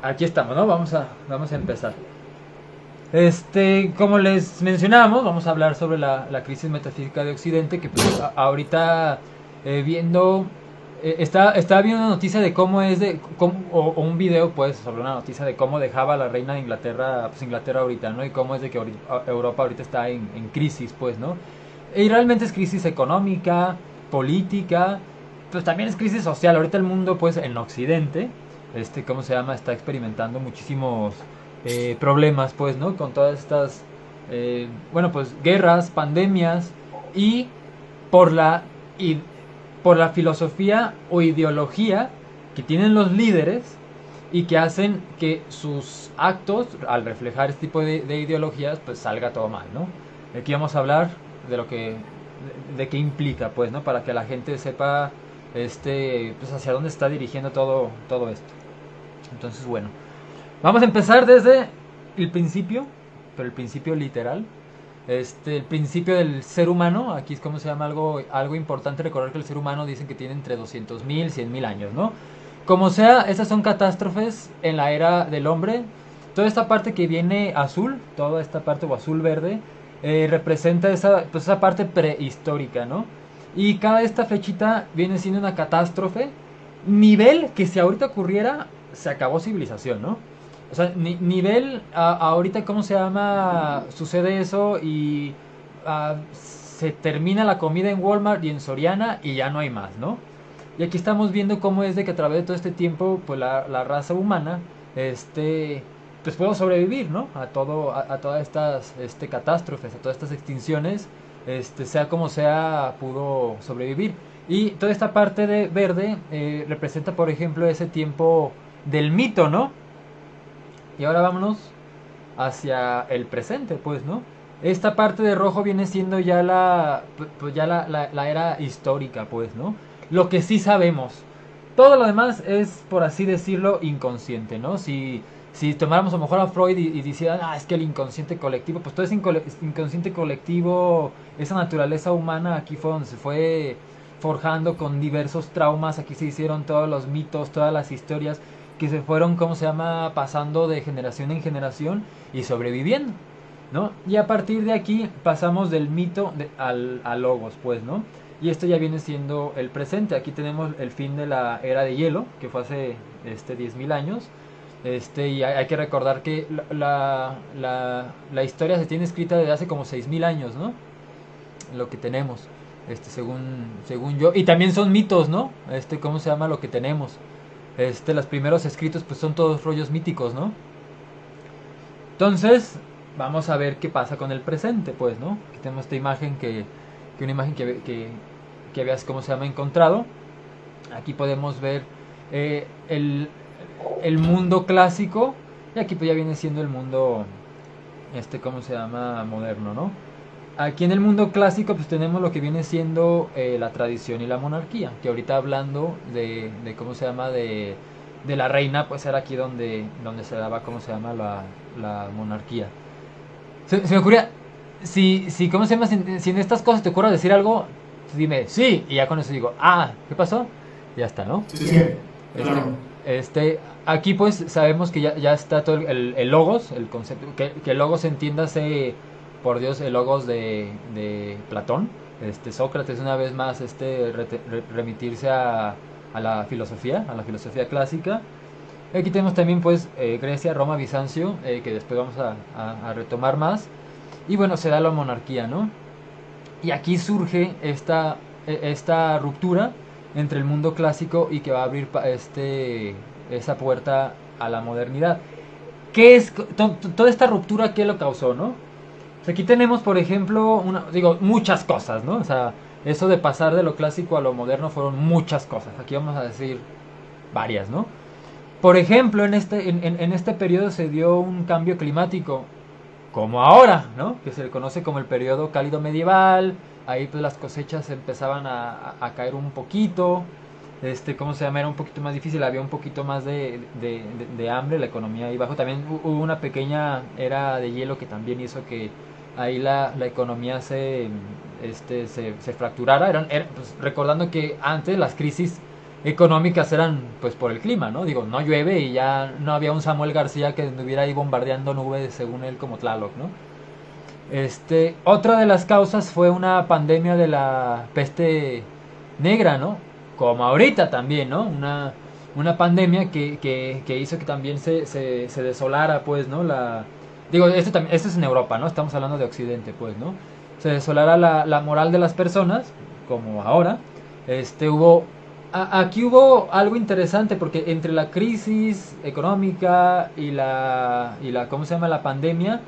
Aquí estamos, ¿no? Vamos a empezar. Como les mencionábamos, vamos a hablar sobre la crisis metafísica de Occidente, que pues, ahorita viendo, estaba viendo una noticia de cómo es o un video pues sobre una noticia de cómo dejaba la reina de Inglaterra, pues Inglaterra ahorita, ¿no? Y cómo es de que Europa ahorita está en crisis, pues, ¿no? Y realmente es crisis económica, política, pues también es crisis social. Ahorita el mundo, pues, en Occidente, ¿cómo se llama? Está experimentando muchísimos problemas, pues, ¿no? Con todas estas, bueno, pues, guerras, pandemias y por la, y por la filosofía o ideología que tienen los líderes y que hacen que sus actos, al reflejar este tipo de ideologías, pues salga todo mal, ¿no? Aquí vamos a hablar de lo que, de qué implica, pues, ¿no? Para que la gente sepa, pues hacia dónde está dirigiendo todo esto. Entonces, bueno, vamos a empezar desde el principio, pero el principio literal. El principio del ser humano, aquí es como se llama algo importante recordar que el ser humano dicen que tiene entre 200.000, 100.000 años, ¿no? Como sea, esas son catástrofes en la era del hombre. Toda esta parte que viene azul, toda esta parte o azul-verde, representa esa parte prehistórica, ¿no? Y cada esta flechita viene siendo una catástrofe, nivel que si ahorita ocurriera, se acabó civilización, ¿no? O sea, nivel, ahorita, ¿cómo se llama? Sucede eso y se termina la comida en Walmart y en Soriana y ya no hay más, ¿no? Y aquí estamos viendo cómo es de que a través de todo este tiempo, pues la raza humana, pues pudo sobrevivir, ¿no? A todas estas catástrofes, a todas estas extinciones, sea como sea, pudo sobrevivir. Y toda esta parte de verde representa, por ejemplo, ese tiempo del mito, ¿no? Y ahora vámonos hacia el presente, pues, ¿no? Esta parte de rojo viene siendo ya pues ya la era histórica, pues, ¿no? Lo que sí sabemos. Todo lo demás es, por así decirlo, inconsciente, ¿no? Si tomáramos a lo mejor a Freud y decían, es que el inconsciente colectivo, pues todo ese inconsciente colectivo, esa naturaleza humana, aquí fue donde se fue forjando con diversos traumas, aquí se hicieron todos los mitos, todas las historias que se fueron, ¿cómo se llama?, pasando de generación en generación y sobreviviendo, ¿no? Y a partir de aquí pasamos del mito al logos, pues, ¿no? Y esto ya viene siendo el presente. Aquí tenemos el fin de la era de hielo, que fue hace 10.000 años. Y hay que recordar que la historia se tiene escrita desde hace como 6.000 años, ¿no? Lo que tenemos, según yo. Y también son mitos, ¿no? ¿Cómo se llama lo que tenemos? Los primeros escritos pues son todos rollos míticos, ¿no? Entonces, vamos a ver qué pasa con el presente, pues, ¿no? Aquí tenemos esta imagen que una imagen que veas cómo se llama encontrado. Aquí podemos ver el mundo clásico y aquí pues ya viene siendo el mundo, ¿cómo se llama? Moderno, ¿no? Aquí en el mundo clásico pues tenemos lo que viene siendo la tradición y la monarquía, que ahorita hablando de cómo se llama, de la reina, pues era aquí donde se daba, cómo se llama, la monarquía. Se me ocurría, si ¿cómo se llama? Si en estas cosas te ocurre decir algo, dime, sí, y ya con eso digo, ¿qué pasó? Ya está, ¿no? Sí, sí, claro. Aquí pues sabemos que ya está todo el logos, el concepto, que el logos entiéndase, por Dios, el logos de Platón, Sócrates una vez más, remitirse a la filosofía clásica. Aquí tenemos también pues Grecia, Roma, Bizancio, que después vamos a retomar más. Y bueno, se da la monarquía, ¿no? Y aquí surge esta ruptura entre el mundo clásico y que va a abrir esa puerta a la modernidad. ¿Qué es toda esta ruptura? ¿Qué lo causó, no? O sea, aquí tenemos, por ejemplo, muchas cosas, ¿no? O sea, eso de pasar de lo clásico a lo moderno fueron muchas cosas. Aquí vamos a decir varias, ¿no? Por ejemplo, en este periodo se dio un cambio climático, como ahora, ¿no? Que se le conoce como el periodo cálido medieval. Ahí pues las cosechas empezaban a caer un poquito. ¿Cómo se llama? Era un poquito más difícil, había un poquito más de hambre, la economía ahí bajo. También hubo una pequeña era de hielo que también hizo que ahí la economía se fracturara. Pues, recordando que antes las crisis económicas eran pues por el clima, ¿no? Digo, no llueve y ya no había un Samuel García que estuviera ahí bombardeando nubes según él como Tlaloc, ¿no? Otra de las causas fue una pandemia de la peste negra, ¿no? Como ahorita también, ¿no? Una pandemia que hizo que también se desolara, pues, ¿no? Digo, esto es en Europa, ¿no? Estamos hablando de Occidente, pues, ¿no? Se desolara la moral de las personas, como ahora. Aquí hubo algo interesante porque entre la crisis económica y la ¿cómo se llama? La pandemia,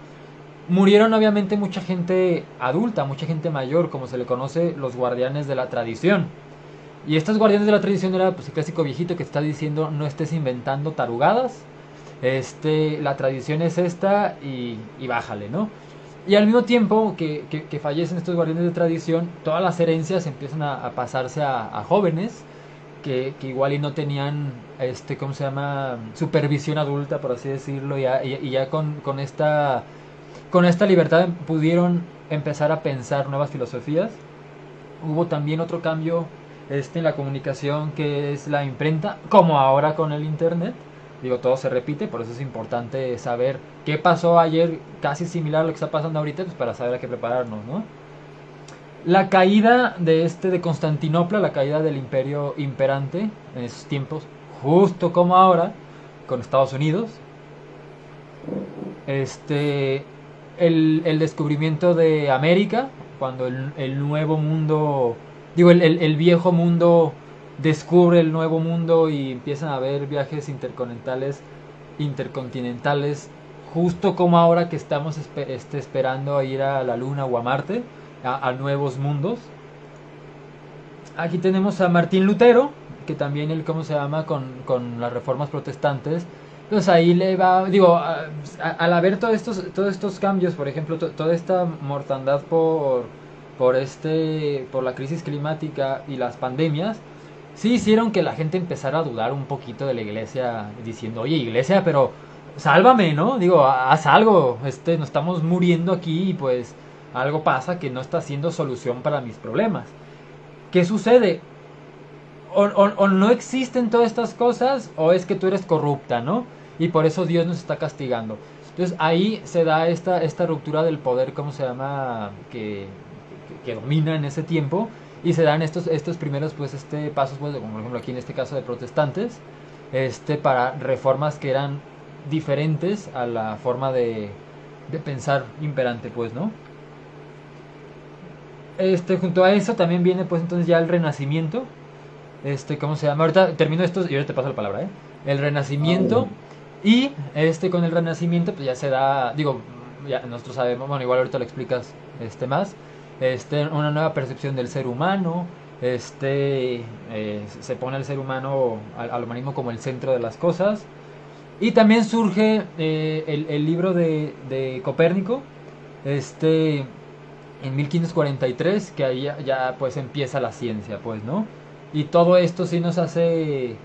murieron obviamente mucha gente adulta, mucha gente mayor, como se le conoce, los guardianes de la tradición. Y estos guardianes de la tradición era pues el clásico viejito que está diciendo no estés inventando tarugadas, la tradición es esta y bájale, ¿no? Y al mismo tiempo que fallecen estos guardianes de tradición, todas las herencias empiezan a pasarse a jóvenes que igual y no tenían, ¿cómo se llama? Supervisión adulta, por así decirlo, y ya con esta libertad pudieron empezar a pensar nuevas filosofías. Hubo también otro cambio en la comunicación que es la imprenta, como ahora con el internet. Digo, todo se repite, por eso es importante saber qué pasó ayer, casi similar a lo que está pasando ahorita, pues para saber a qué prepararnos, ¿no? La caída de Constantinopla, la caída del imperio imperante en esos tiempos, justo como ahora, con Estados Unidos. El descubrimiento de América, cuando el nuevo mundo, digo, el viejo mundo descubre el nuevo mundo y empiezan a haber viajes intercontinentales, justo como ahora que estamos esperando a ir a la Luna o a Marte, a nuevos mundos. Aquí tenemos a Martín Lutero, que también él, ¿cómo se llama? Con las reformas protestantes. Pues ahí le va, digo, al haber todos estos cambios, por ejemplo, toda esta mortandad por la crisis climática y las pandemias, sí hicieron que la gente empezara a dudar un poquito de la iglesia, diciendo, oye, iglesia, pero sálvame, ¿no? Digo, haz algo, nos estamos muriendo aquí y pues algo pasa que no está siendo solución para mis problemas. ¿Qué sucede? O no existen todas estas cosas o es que tú eres corrupta, ¿no? Y por eso Dios nos está castigando. Entonces ahí se da esta ruptura del poder, ¿cómo se llama? Que domina en ese tiempo. Y se dan estos primeros pues pasos, pues, como por ejemplo aquí en este caso de protestantes, para reformas que eran diferentes a la forma de pensar imperante, pues, ¿no? Junto a eso también viene pues entonces ya el Renacimiento. ¿Cómo se llama? Ahorita termino esto y ahorita te paso la palabra, ¿eh? El Renacimiento. Y con el Renacimiento pues ya se da, digo, ya nosotros sabemos, bueno, igual ahorita lo explicas más. Una nueva percepción del ser humano. Se pone al ser humano, al humanismo como el centro de las cosas. Y también surge el libro de Copérnico, en 1543, que ahí ya pues empieza la ciencia, pues, ¿no? Y todo esto sí nos hace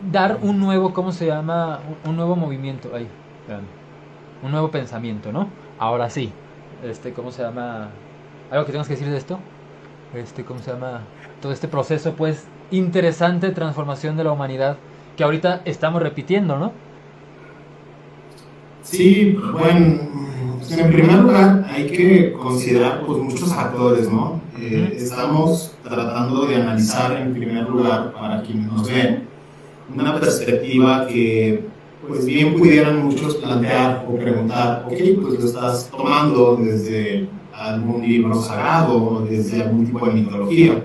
dar un nuevo, ¿cómo se llama? Un nuevo movimiento, ay, espérame, un nuevo pensamiento, ¿no? Ahora sí, ¿cómo se llama? ¿Algo que tengas que decir de esto? ¿Cómo se llama? Todo este proceso, pues, interesante de transformación de la humanidad que ahorita estamos repitiendo, ¿no? Sí, bueno, en primer lugar hay que considerar pues, muchos factores, ¿no? Estamos tratando de analizar en primer lugar, para quienes nos ven, una perspectiva que pues bien pudieran muchos plantear o preguntar, ok, pues lo estás tomando desde algún libro sagrado o desde algún tipo de mitología.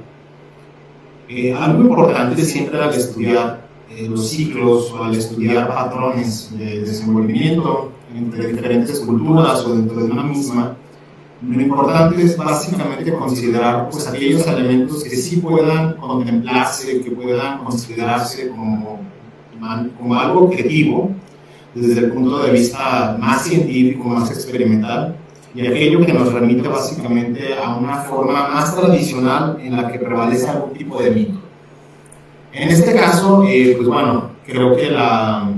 Algo importante siempre al estudiar los ciclos o al estudiar patrones de desenvolvimiento entre diferentes culturas o dentro de una misma, lo importante es básicamente considerar pues, aquellos elementos que sí puedan contemplarse, que puedan considerarse como algo objetivo desde el punto de vista más científico, más experimental, y aquello que nos remite básicamente a una forma más tradicional en la que prevalece algún tipo de mito. En este caso, pues bueno, creo que la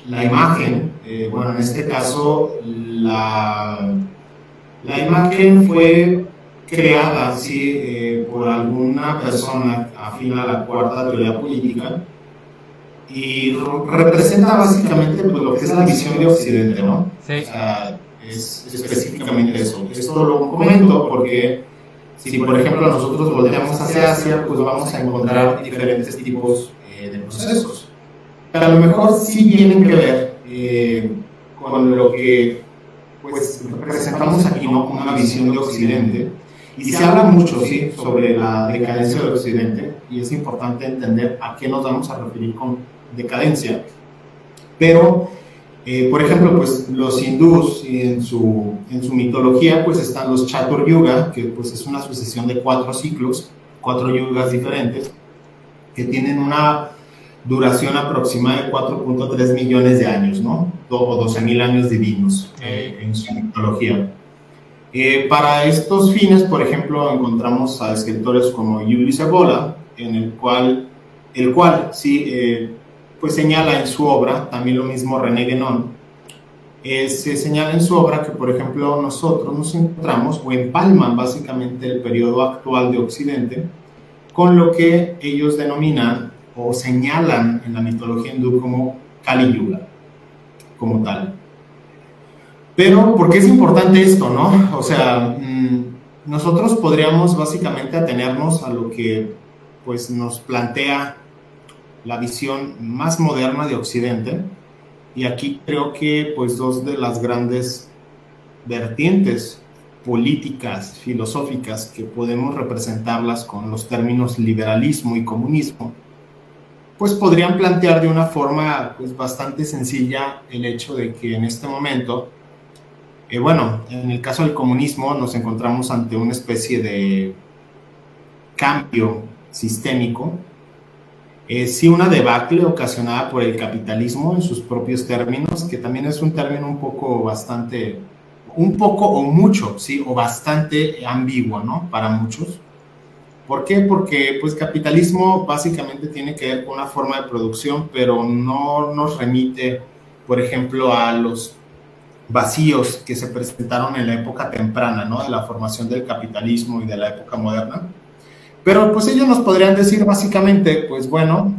imagen, en este caso la imagen fue creada ¿sí? Por alguna persona afín a la cuarta teoría política y representa básicamente pues, lo que es la visión de Occidente, ¿no? Sí. O sea, es específicamente eso. Esto lo comento porque si, por ejemplo, nosotros volteamos hacia Asia, pues vamos a encontrar diferentes tipos de procesos. Que a lo mejor sí tienen que ver con lo que pues, representamos aquí, ¿no? Como una visión de Occidente. Y se habla mucho, sí, sobre la decadencia de Occidente, y es importante entender a qué nos vamos a referir con decadencia. Pero, por ejemplo, pues los hindús en su mitología, pues están los Chatur Yuga, que pues es una sucesión de 4 ciclos, 4 yugas diferentes, que tienen una duración aproximada de 4.3 millones de años, ¿no? O 12.000 años divinos en su mitología. Para estos fines, por ejemplo, encontramos a escritores como Ulises Evola, en el cual sí, pues señala en su obra, también lo mismo René Guénon, se señala en su obra que, por ejemplo, nosotros nos encontramos o empalman básicamente el periodo actual de Occidente con lo que ellos denominan o señalan en la mitología hindú como Kali Yuga, como tal. Pero, ¿por qué es importante esto, no? O sea, nosotros podríamos básicamente atenernos a lo que pues, nos plantea la visión más moderna de Occidente, y aquí creo que pues, 2 de las grandes vertientes políticas, filosóficas, que podemos representarlas con los términos liberalismo y comunismo, pues podrían plantear de una forma pues, bastante sencilla el hecho de que en este momento, bueno, en el caso del comunismo nos encontramos ante una especie de cambio sistémico, sí una debacle ocasionada por el capitalismo en sus propios términos, que también es un término un poco o mucho, sí, o bastante ambiguo, ¿no? Para muchos. ¿Por qué? Porque pues capitalismo básicamente tiene que ver con una forma de producción, pero no nos remite, por ejemplo, a los vacíos que se presentaron en la época temprana, ¿no? De la formación del capitalismo y de la época moderna. Pero pues ellos nos podrían decir básicamente, pues bueno,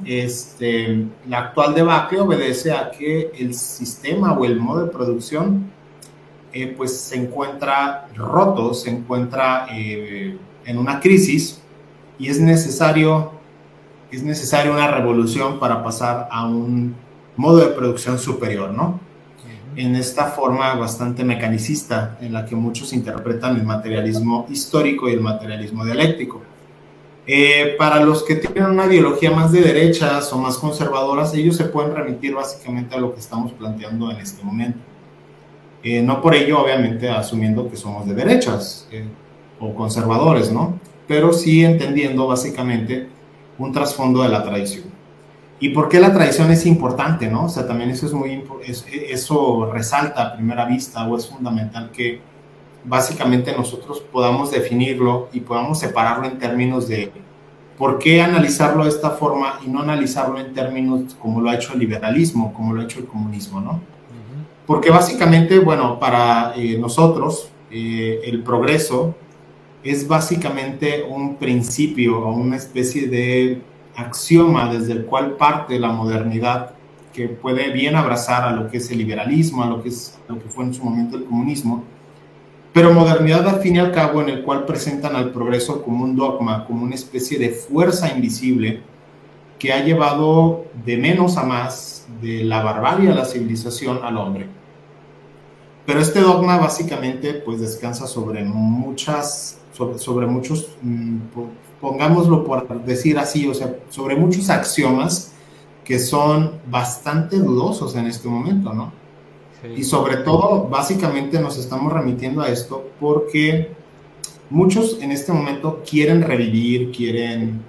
la actual debacle obedece a que el sistema o el modo de producción pues se encuentra roto, se encuentra en una crisis, y es necesario una revolución para pasar a un modo de producción superior, ¿no? En esta forma bastante mecanicista en la que muchos interpretan el materialismo histórico y el materialismo dialéctico. Para los que tienen una ideología más de derechas o más conservadoras, ellos se pueden remitir básicamente a lo que estamos planteando en este momento. No por ello, obviamente, asumiendo que somos de derechas o conservadores, ¿no? Pero sí entendiendo básicamente un trasfondo de la tradición. ¿Y por qué la tradición es importante, no? O sea, también eso eso resalta a primera vista, o es fundamental que básicamente nosotros podamos definirlo y podamos separarlo en términos de por qué analizarlo de esta forma y no analizarlo en términos como lo ha hecho el liberalismo, como lo ha hecho el comunismo, ¿no? Porque básicamente, bueno, para nosotros el progreso es básicamente un principio o una especie de axioma desde el cual parte la modernidad, que puede bien abrazar a lo que es el liberalismo, a lo que fue en su momento el comunismo, pero modernidad al fin y al cabo en el cual presentan al progreso como un dogma, como una especie de fuerza invisible que ha llevado de menos a más, de la barbarie a la civilización al hombre. Pero este dogma básicamente pues descansa sobre muchos, pongámoslo por decir así, o sea, sobre muchos axiomas que son bastante dudosos en este momento, ¿no? Sí. Y sobre todo, básicamente nos estamos remitiendo a esto porque muchos en este momento quieren revivir, quieren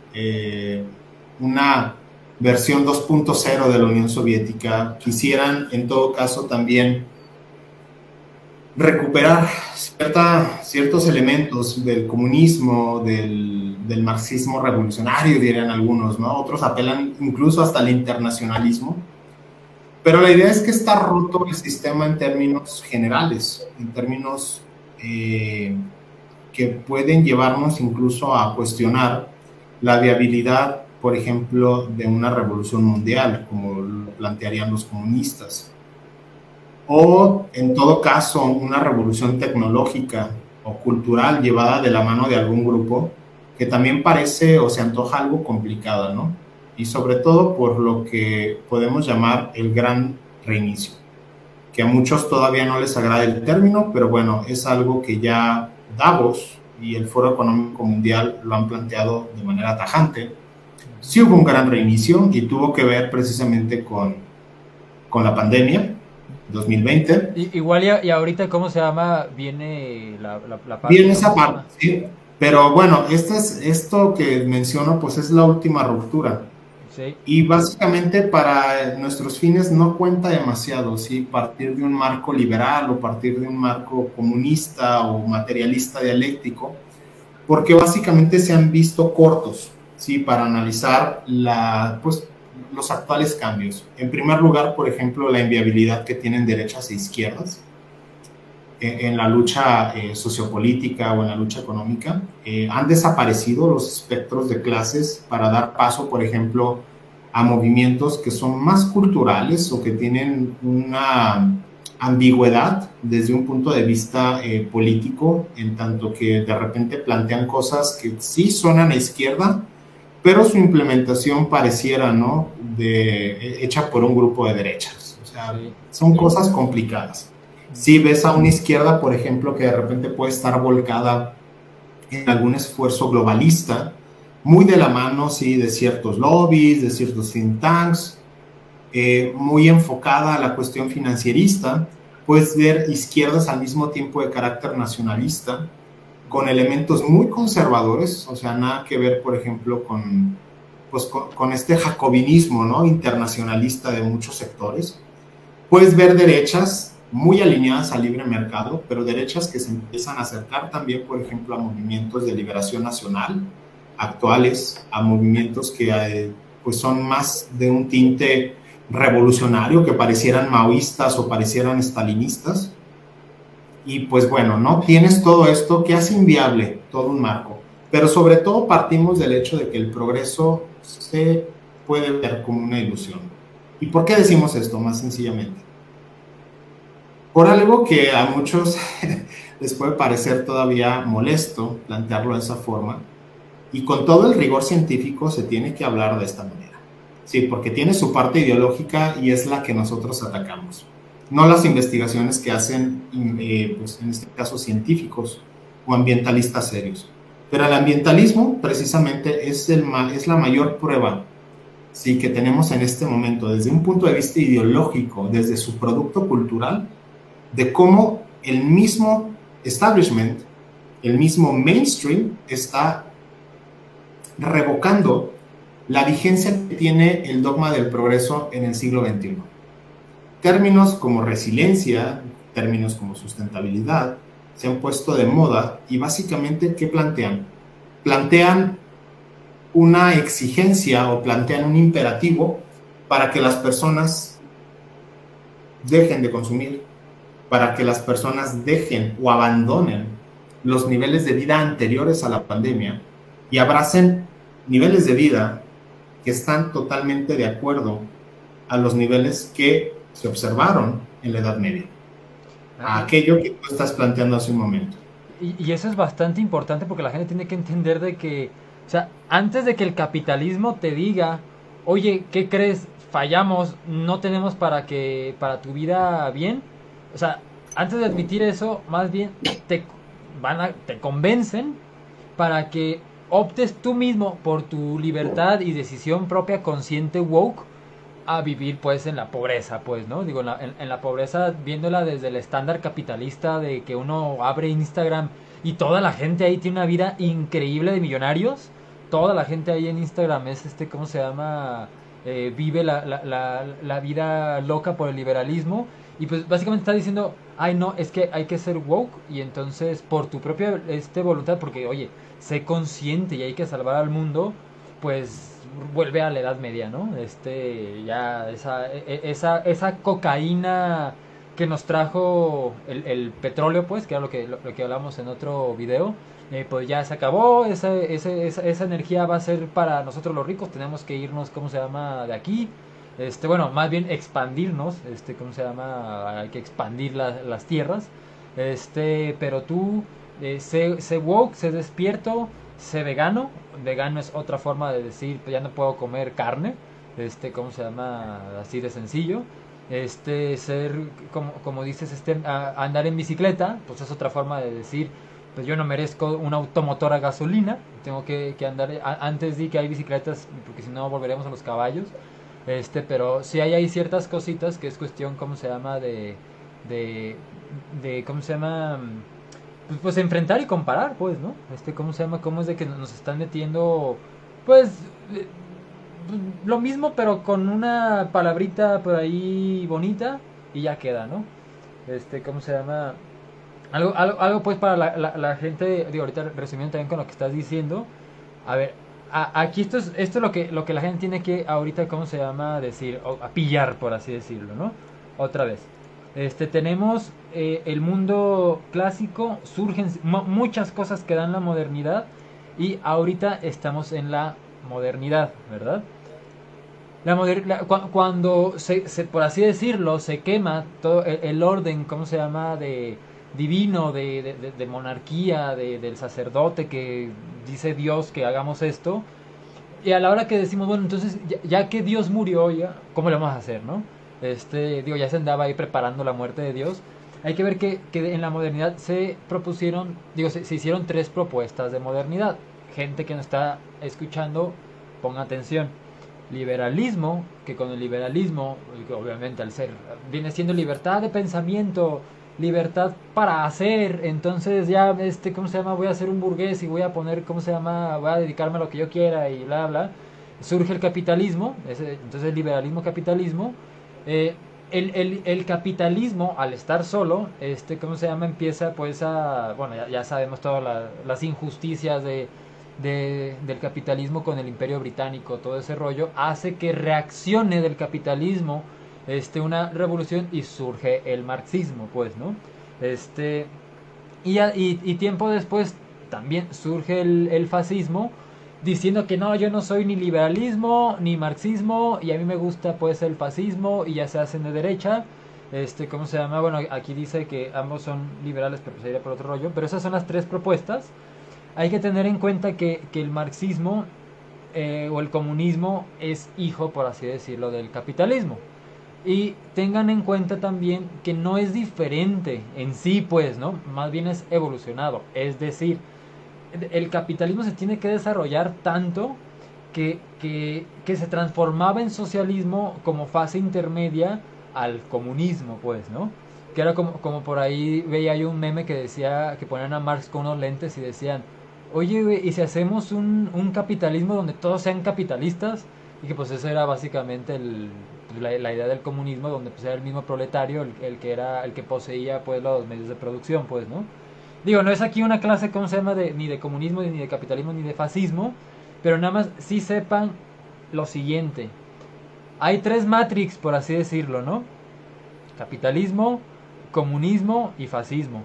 una versión 2.0 de la Unión Soviética, quisieran en todo caso también recuperar ciertos elementos del comunismo, del marxismo revolucionario, dirían algunos, ¿no? Otros apelan incluso hasta el internacionalismo. Pero la idea es que está roto el sistema en términos generales, en términos que pueden llevarnos incluso a cuestionar la viabilidad, por ejemplo, de una revolución mundial, como lo plantearían los comunistas, o en todo caso una revolución tecnológica o cultural llevada de la mano de algún grupo, que también parece o se antoja algo complicado, ¿no? Y sobre todo por lo que podemos llamar el gran reinicio, que a muchos todavía no les agrada el término, pero bueno, es algo que ya Davos y el Foro Económico Mundial lo han planteado de manera tajante. Sí hubo un gran reinicio y tuvo que ver precisamente con la pandemia 2020. Igual y ahorita, ¿cómo se llama? Viene la parte, Bien ¿cómo esa se llama? parte, sí. Pero bueno, esto que menciono, pues es la última ruptura. Sí, Y básicamente para nuestros fines no cuenta demasiado, ¿sí? Partir de un marco liberal o partir de un marco comunista o materialista dialéctico, porque básicamente se han visto cortos, ¿sí? Para analizar pues, los actuales cambios. En primer lugar, por ejemplo, la inviabilidad que tienen derechas e izquierdas en la lucha sociopolítica o en la lucha económica. Han desaparecido los espectros de clases para dar paso, por ejemplo, a movimientos que son más culturales o que tienen una ambigüedad desde un punto de vista político, en tanto que de repente plantean cosas que sí suenan a izquierda, pero su implementación pareciera, ¿no?, hecha por un grupo de derechas. O sea, sí, son cosas complicadas. Si ves a una izquierda, por ejemplo, que de repente puede estar volcada en algún esfuerzo globalista, muy de la mano, sí, de ciertos lobbies, de ciertos think tanks, muy enfocada a la cuestión financierista, puedes ver izquierdas al mismo tiempo de carácter nacionalista, con elementos muy conservadores, o sea, nada que ver, por ejemplo, con este jacobinismo, ¿no?, internacionalista de muchos sectores. Puedes ver derechas muy alineadas al libre mercado, pero derechas que se empiezan a acercar también, por ejemplo, a movimientos de liberación nacional actuales, a movimientos que pues son más de un tinte revolucionario, que parecieran maoístas o parecieran estalinistas. Y pues bueno, ¿no? Tienes todo esto que hace inviable todo un marco, pero sobre todo partimos del hecho de que el progreso se puede ver como una ilusión. ¿Y por qué decimos esto? Más sencillamente, por algo que a muchos les puede parecer todavía molesto plantearlo de esa forma, y con todo el rigor científico se tiene que hablar de esta manera. Sí, porque tiene su parte ideológica y es la que nosotros atacamos, no las investigaciones que hacen, pues en este caso, científicos o ambientalistas serios. Pero el ambientalismo precisamente es la mayor prueba, sí, que tenemos en este momento desde un punto de vista ideológico, desde su producto cultural, de cómo el mismo establishment, el mismo mainstream está revocando la vigencia que tiene el dogma del progreso en el siglo XXI. Términos como resiliencia, términos como sustentabilidad, se han puesto de moda y básicamente, ¿qué plantean? Plantean una exigencia o plantean un imperativo para que las personas dejen de consumir, para que las personas dejen o abandonen los niveles de vida anteriores a la pandemia y abracen niveles de vida que están totalmente de acuerdo a los niveles que se observaron en la Edad Media, a aquello que tú estás planteando hace un momento. y eso es bastante importante porque la gente tiene que entender de que, o sea, antes de que el capitalismo te diga, oye, ¿qué crees? Fallamos, no tenemos para tu vida bien. O sea, antes de admitir eso, más bien te te convencen para que optes tú mismo por tu libertad y decisión propia consciente woke a vivir pues en la pobreza, pues, ¿no? Digo, en la pobreza viéndola desde el estándar capitalista de que uno abre Instagram y toda la gente ahí tiene una vida increíble de millonarios. Toda la gente ahí en Instagram es ¿cómo se llama? Vive la vida loca por el liberalismo. Y pues básicamente está diciendo, ay no, es que hay que ser woke y entonces por tu propia voluntad, porque oye, sé consciente y hay que salvar al mundo, pues vuelve a la Edad Media, ¿no? Ya esa cocaína que nos trajo el petróleo, pues, que era lo que hablamos en otro video, pues ya se acabó, esa energía va a ser para nosotros los ricos, tenemos que irnos, ¿cómo se llama?, de aquí. Bueno, más bien expandirnos, ¿cómo se llama? Hay que expandir las tierras. Pero tú, sé woke, sé despierto, sé vegano. Vegano es otra forma de decir, pues ya no puedo comer carne. ¿Cómo se llama? Así de sencillo. Ser, como dices, andar en bicicleta, pues es otra forma de decir, pues yo no merezco un automotor a gasolina, tengo que andar, antes di que hay bicicletas, porque si no volveremos a los caballos. Pero sí hay ciertas cositas que es cuestión, ¿cómo se llama? De, ¿cómo se llama? Pues enfrentar y comparar, pues, ¿no? ¿Cómo se llama? ¿Cómo es de que nos están metiendo, pues, eh, lo mismo, pero con una palabrita por ahí bonita y ya queda, ¿no? ¿Cómo se llama? Algo pues para la gente, digo, ahorita resumiendo también con lo que estás diciendo. A ver, aquí esto es lo que la gente tiene que ahorita, ¿cómo se llama? Decir, o a pillar, por así decirlo, ¿no? Otra vez. Tenemos el mundo clásico, surgen muchas cosas que dan la modernidad y ahorita estamos en la modernidad, ¿verdad? Cuando por así decirlo, se quema todo el orden, ¿cómo se llama? De divino, de monarquía, del sacerdote que dice Dios que hagamos esto. Y a la hora que decimos, bueno, entonces, ya que Dios murió, ya, ¿cómo le vamos a hacer, no? Digo, ya se andaba ahí preparando la muerte de Dios. Hay que ver que en la modernidad se propusieron, digo, se hicieron 3 propuestas de modernidad. Gente que nos está escuchando, ponga atención. Liberalismo, que con el liberalismo, obviamente al ser, viene siendo libertad de pensamiento, libertad para hacer. Entonces ya, ¿cómo se llama? Voy a ser un burgués y voy a poner, ¿cómo se llama? Voy a dedicarme a lo que yo quiera y bla, bla. Surge el capitalismo, entonces el liberalismo, capitalismo. El capitalismo, al estar solo, ¿cómo se llama? Empieza pues a, bueno, ya sabemos todas las injusticias del capitalismo con el Imperio Británico, todo ese rollo, hace que reaccione del capitalismo una revolución y surge el marxismo, pues, ¿no? Y tiempo después también surge el fascismo, diciendo que no, yo no soy ni liberalismo ni marxismo y a mí me gusta pues el fascismo y ya se hacen de derecha. ¿Cómo se llama? Bueno, aquí dice que ambos son liberales, pero se iría por otro rollo, pero esas son las 3 propuestas. Hay que tener en cuenta que el marxismo o el comunismo es hijo, por así decirlo, del capitalismo. Y tengan en cuenta también que no es diferente en sí, pues, ¿no? Más bien es evolucionado. Es decir, el capitalismo se tiene que desarrollar tanto que se transformaba en socialismo como fase intermedia al comunismo, pues, ¿no? Que era como por ahí veía yo un meme que decía, que ponían a Marx con unos lentes y decían, oye, güey, ¿y si hacemos un capitalismo donde todos sean capitalistas? Y que pues eso era básicamente la idea del comunismo, donde pues era el mismo proletario el que poseía pues los medios de producción, pues, ¿no? Digo, no es aquí una clase, ¿cómo se llama? Ni de comunismo, ni de capitalismo, ni de fascismo, pero nada más sí sepan lo siguiente. Hay 3 Matrix, por así decirlo, ¿no? Capitalismo, comunismo y fascismo.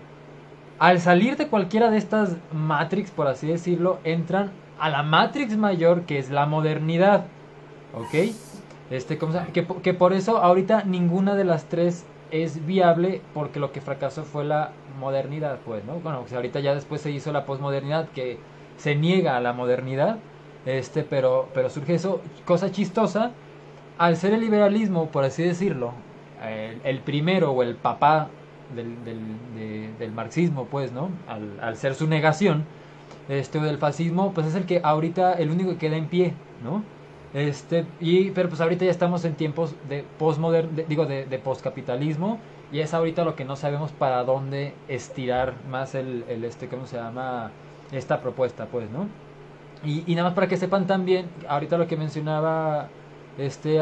Al salir de cualquiera de estas Matrix, por así decirlo, entran a la Matrix mayor, que es la modernidad. ¿Ok? ¿Cómo se llama? Que por eso ahorita ninguna de las 3 es viable, porque lo que fracasó fue la modernidad, pues, ¿no? Bueno, pues ahorita ya después se hizo la posmodernidad, que se niega a la modernidad, pero surge eso, cosa chistosa, al ser el liberalismo, por así decirlo, el primero o el papá del marxismo, pues, ¿no? Al ser su negación, del fascismo, pues es el que ahorita, el único que queda en pie, ¿no? Pero pues ahorita ya estamos en tiempos de de postcapitalismo, y es ahorita lo que no sabemos para dónde estirar más ¿cómo se llama? Esta propuesta, pues, ¿no? Y nada más para que sepan también, ahorita lo que mencionaba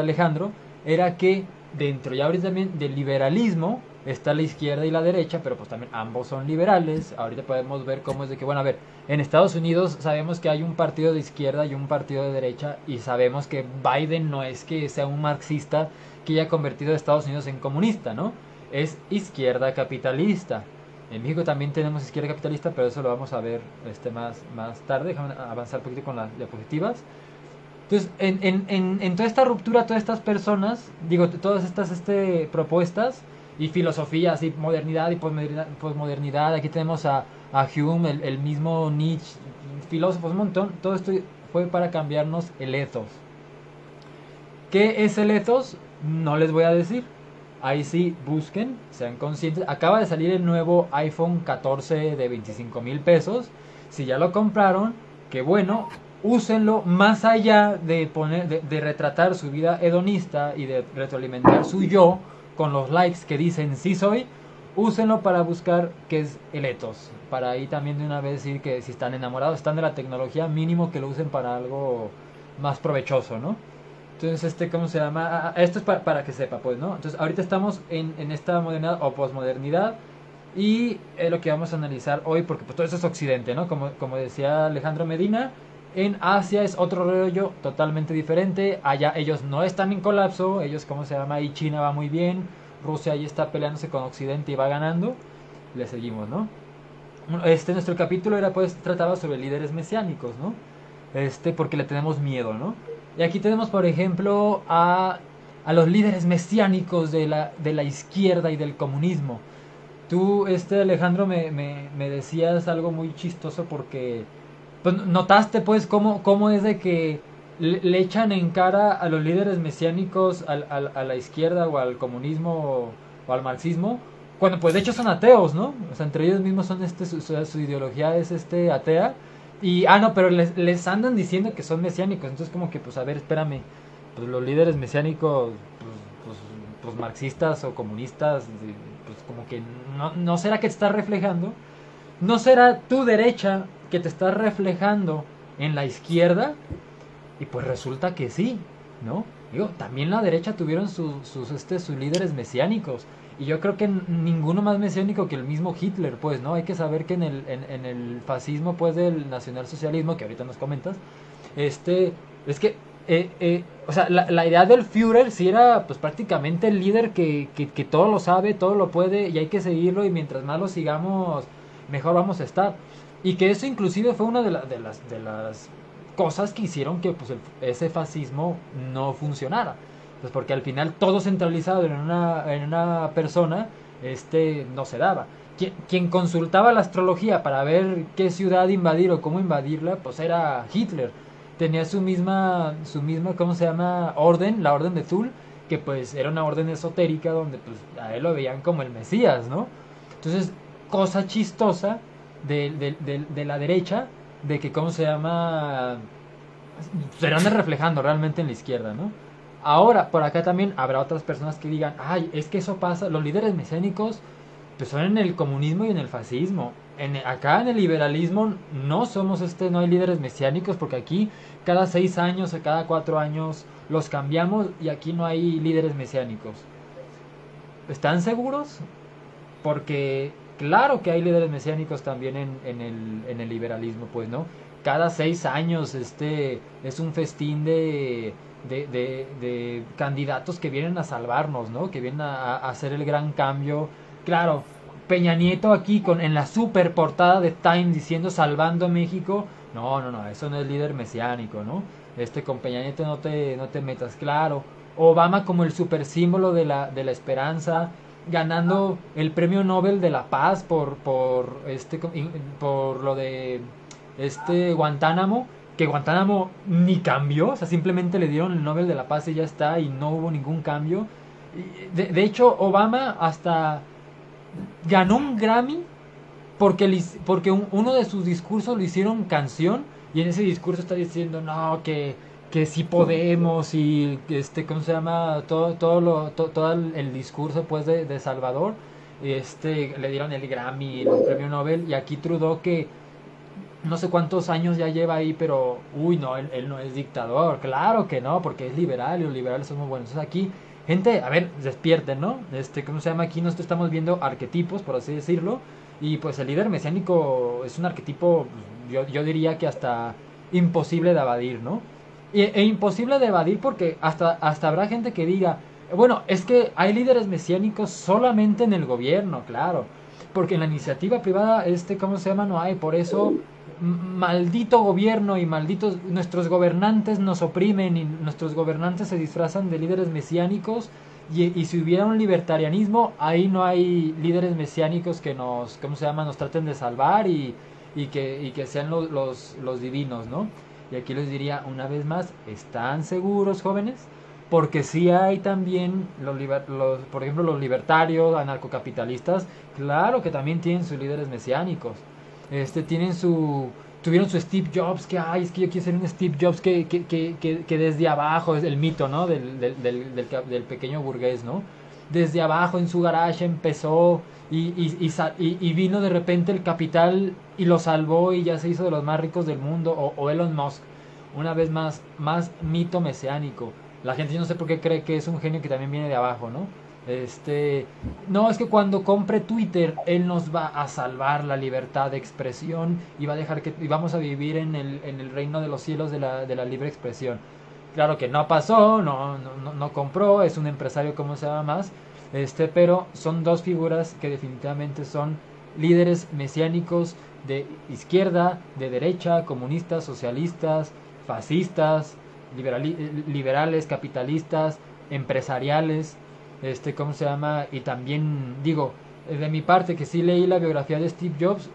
Alejandro, era que dentro ya ahorita también del liberalismo está la izquierda y la derecha, pero pues también ambos son liberales. Ahorita podemos ver cómo es de que, bueno, a ver, en Estados Unidos sabemos que hay un partido de izquierda y un partido de derecha, y sabemos que Biden no es que sea un marxista que haya convertido a Estados Unidos en comunista, ¿no? es izquierda capitalista. En México también tenemos izquierda capitalista, pero eso lo vamos a ver más tarde. Déjame avanzar un poquito con las diapositivas. Entonces, en toda esta ruptura, todas estas personas, digo, todas estas propuestas y filosofías y modernidad y posmodernidad, aquí tenemos a Hume, el mismo Nietzsche, filósofos, un montón, todo esto fue para cambiarnos el ethos. ¿Qué es el ethos? No les voy a decir. Ahí sí, busquen, sean conscientes. Acaba de salir el nuevo iPhone 14 de 25,000 pesos. Si ya lo compraron, qué bueno, úsenlo más allá de retratar su vida hedonista y de retroalimentar su yo con los likes que dicen sí soy. Úsenlo para buscar qué es el ethos. Para ahí también de una vez decir que si están enamorados, están de la tecnología, mínimo que lo usen para algo más provechoso, ¿no? Entonces, ¿cómo se llama? Esto es para que sepa, pues, ¿no? Entonces, ahorita estamos en esta modernidad o posmodernidad y es lo que vamos a analizar hoy, porque pues todo eso es Occidente, ¿no? Como decía Alejandro Medina, en Asia es otro rollo totalmente diferente. Allá ellos no están en colapso, ellos, ¿cómo se llama? Y China va muy bien, Rusia ahí está peleándose con Occidente y va ganando. Le seguimos, ¿no? Nuestro capítulo trataba sobre líderes mesiánicos, ¿no? Porque le tenemos miedo, ¿no? Y aquí tenemos, por ejemplo, a los líderes mesiánicos de la izquierda y del comunismo. Tú, Alejandro, me decías algo muy chistoso porque pues, notaste, pues, cómo es de que le echan en cara a los líderes mesiánicos a la izquierda o al comunismo o al marxismo, cuando pues de hecho son ateos, ¿no? O sea, entre ellos mismos son su ideología es atea. Y, no, pero les andan diciendo que son mesiánicos. Entonces como que, pues a ver, espérame. Pues los líderes mesiánicos, pues marxistas o comunistas, pues como que no será que te estás reflejando. ¿No será tu derecha que te está reflejando en la izquierda? Y pues resulta que sí, ¿no? Digo, también la derecha tuvieron sus líderes mesiánicos. Y yo creo que ninguno más mesiánico que el mismo Hitler, pues, ¿no? Hay que saber que en el fascismo, pues, del nacionalsocialismo, que ahorita nos comentas, es que, o sea, la idea del Führer sí era, pues, prácticamente el líder que todo lo sabe, todo lo puede, y hay que seguirlo, y mientras más lo sigamos, mejor vamos a estar. Y que eso inclusive fue una de las cosas que hicieron que, pues, ese fascismo no funcionara. Pues porque al final todo centralizado en una persona no se daba. Quien consultaba la astrología para ver qué ciudad invadir o cómo invadirla, pues era Hitler. Tenía su misma, ¿cómo se llama? Orden, la orden de Thule, que pues era una orden esotérica donde pues a él lo veían como el Mesías, ¿no? Entonces, cosa chistosa de la derecha, de que, ¿cómo se llama? Se van reflejando realmente en la izquierda, ¿no? Ahora, por acá también habrá otras personas que digan, ay, es que eso pasa, los líderes mesiánicos pues son en el comunismo y en el fascismo. Acá en el liberalismo no somos no hay líderes mesiánicos porque aquí cada 6 años o cada 4 años los cambiamos y aquí no hay líderes mesiánicos. ¿Están seguros? Porque claro que hay líderes mesiánicos también en el liberalismo, pues, ¿no? Cada 6 años es un festín de candidatos que vienen a salvarnos, ¿no? Que vienen a hacer el gran cambio. Claro, Peña Nieto aquí en la super portada de Time diciendo salvando a México. No, eso no es líder mesiánico, ¿no? Con Peña Nieto no te metas, claro. Obama como el super símbolo de la esperanza, ganando el premio Nobel de la Paz por lo de Guantánamo, que Guantánamo ni cambió, o sea, simplemente le dieron el Nobel de la Paz y ya está, y no hubo ningún cambio. De hecho, Obama hasta ganó un Grammy porque uno de sus discursos lo hicieron canción, y en ese discurso está diciendo, no, que sí podemos, y ¿cómo se llama? Todo el discurso, pues, de Salvador, le dieron el Grammy, el premio Nobel, y aquí Trudeau, que no sé cuántos años ya lleva ahí, pero, uy, no, él no es dictador, claro que no, porque es liberal y los liberales son muy buenos. Entonces aquí, gente, a ver, despierten, ¿no? ¿Cómo se llama? Aquí nosotros estamos viendo arquetipos, por así decirlo, y pues el líder mesiánico es un arquetipo, yo diría que hasta imposible de evadir, ¿no? E imposible de evadir porque hasta habrá gente que diga, Bueno, es que hay líderes mesiánicos solamente en el gobierno, claro. Porque en la iniciativa privada, ¿cómo se llama? No hay. Por eso, maldito gobierno y malditos, nuestros gobernantes nos oprimen y nuestros gobernantes se disfrazan de líderes mesiánicos. Y si hubiera un libertarianismo, ahí no hay líderes mesiánicos que nos, ¿cómo se llama? Nos traten de salvar y que sean los divinos, ¿no? Y aquí les diría una vez más, ¿están seguros, jóvenes? Porque sí hay también por ejemplo, los libertarios, anarcocapitalistas, claro que también tienen sus líderes mesiánicos. Tuvieron su Steve Jobs, que ay, es que yo quiero ser un Steve Jobs que desde abajo, es el mito, ¿no? Del pequeño burgués, ¿no? Desde abajo en su garage empezó y vino de repente el capital y lo salvó y ya se hizo de los más ricos del mundo, o Elon Musk, una vez más mito mesiánico. La gente yo no sé por qué cree que es un genio que también viene de abajo, ¿no? No, es que cuando compre Twitter, él nos va a salvar la libertad de expresión y va a dejar y vamos a vivir en el reino de los cielos de la libre expresión. Claro que no pasó, no compró, es un empresario, como se llama más, pero son dos figuras que definitivamente son líderes mesiánicos de izquierda, de derecha, comunistas, socialistas, fascistas, liberales, capitalistas, empresariales, ¿cómo se llama? Y también digo, de mi parte que sí leí la biografía de Steve Jobs,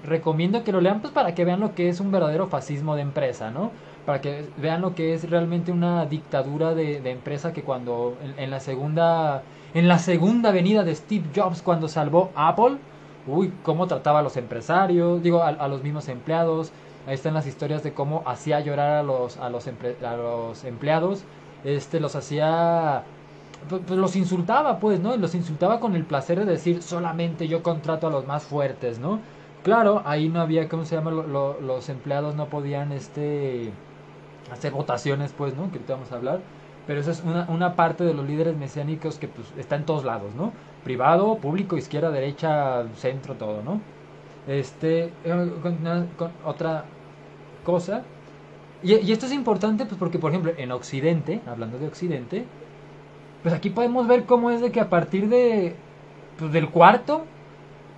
recomiendo que lo lean pues para que vean lo que es un verdadero fascismo de empresa, ¿no? Para que vean lo que es realmente una dictadura de empresa, que cuando en la segunda venida de Steve Jobs, cuando salvó Apple, uy, cómo trataba a los empresarios, digo, a los mismos empleados. Ahí están las historias de cómo hacía llorar a los empleados, los hacía, pues los insultaba, pues, ¿no? Y los insultaba con el placer de decir, solamente yo contrato a los más fuertes, ¿no? Claro, ahí no había, ¿cómo se llama? Los empleados no podían, hacer votaciones, pues, ¿no? Que ahorita vamos a hablar. Pero esa es una parte de los líderes mesiánicos que, pues, está en todos lados, ¿no? Privado, público, izquierda, derecha, centro, todo, ¿no? Con otra cosa. Y esto es importante, pues, porque, por ejemplo, en Occidente, hablando de Occidente, pues aquí podemos ver cómo es de que a partir pues, del cuarto,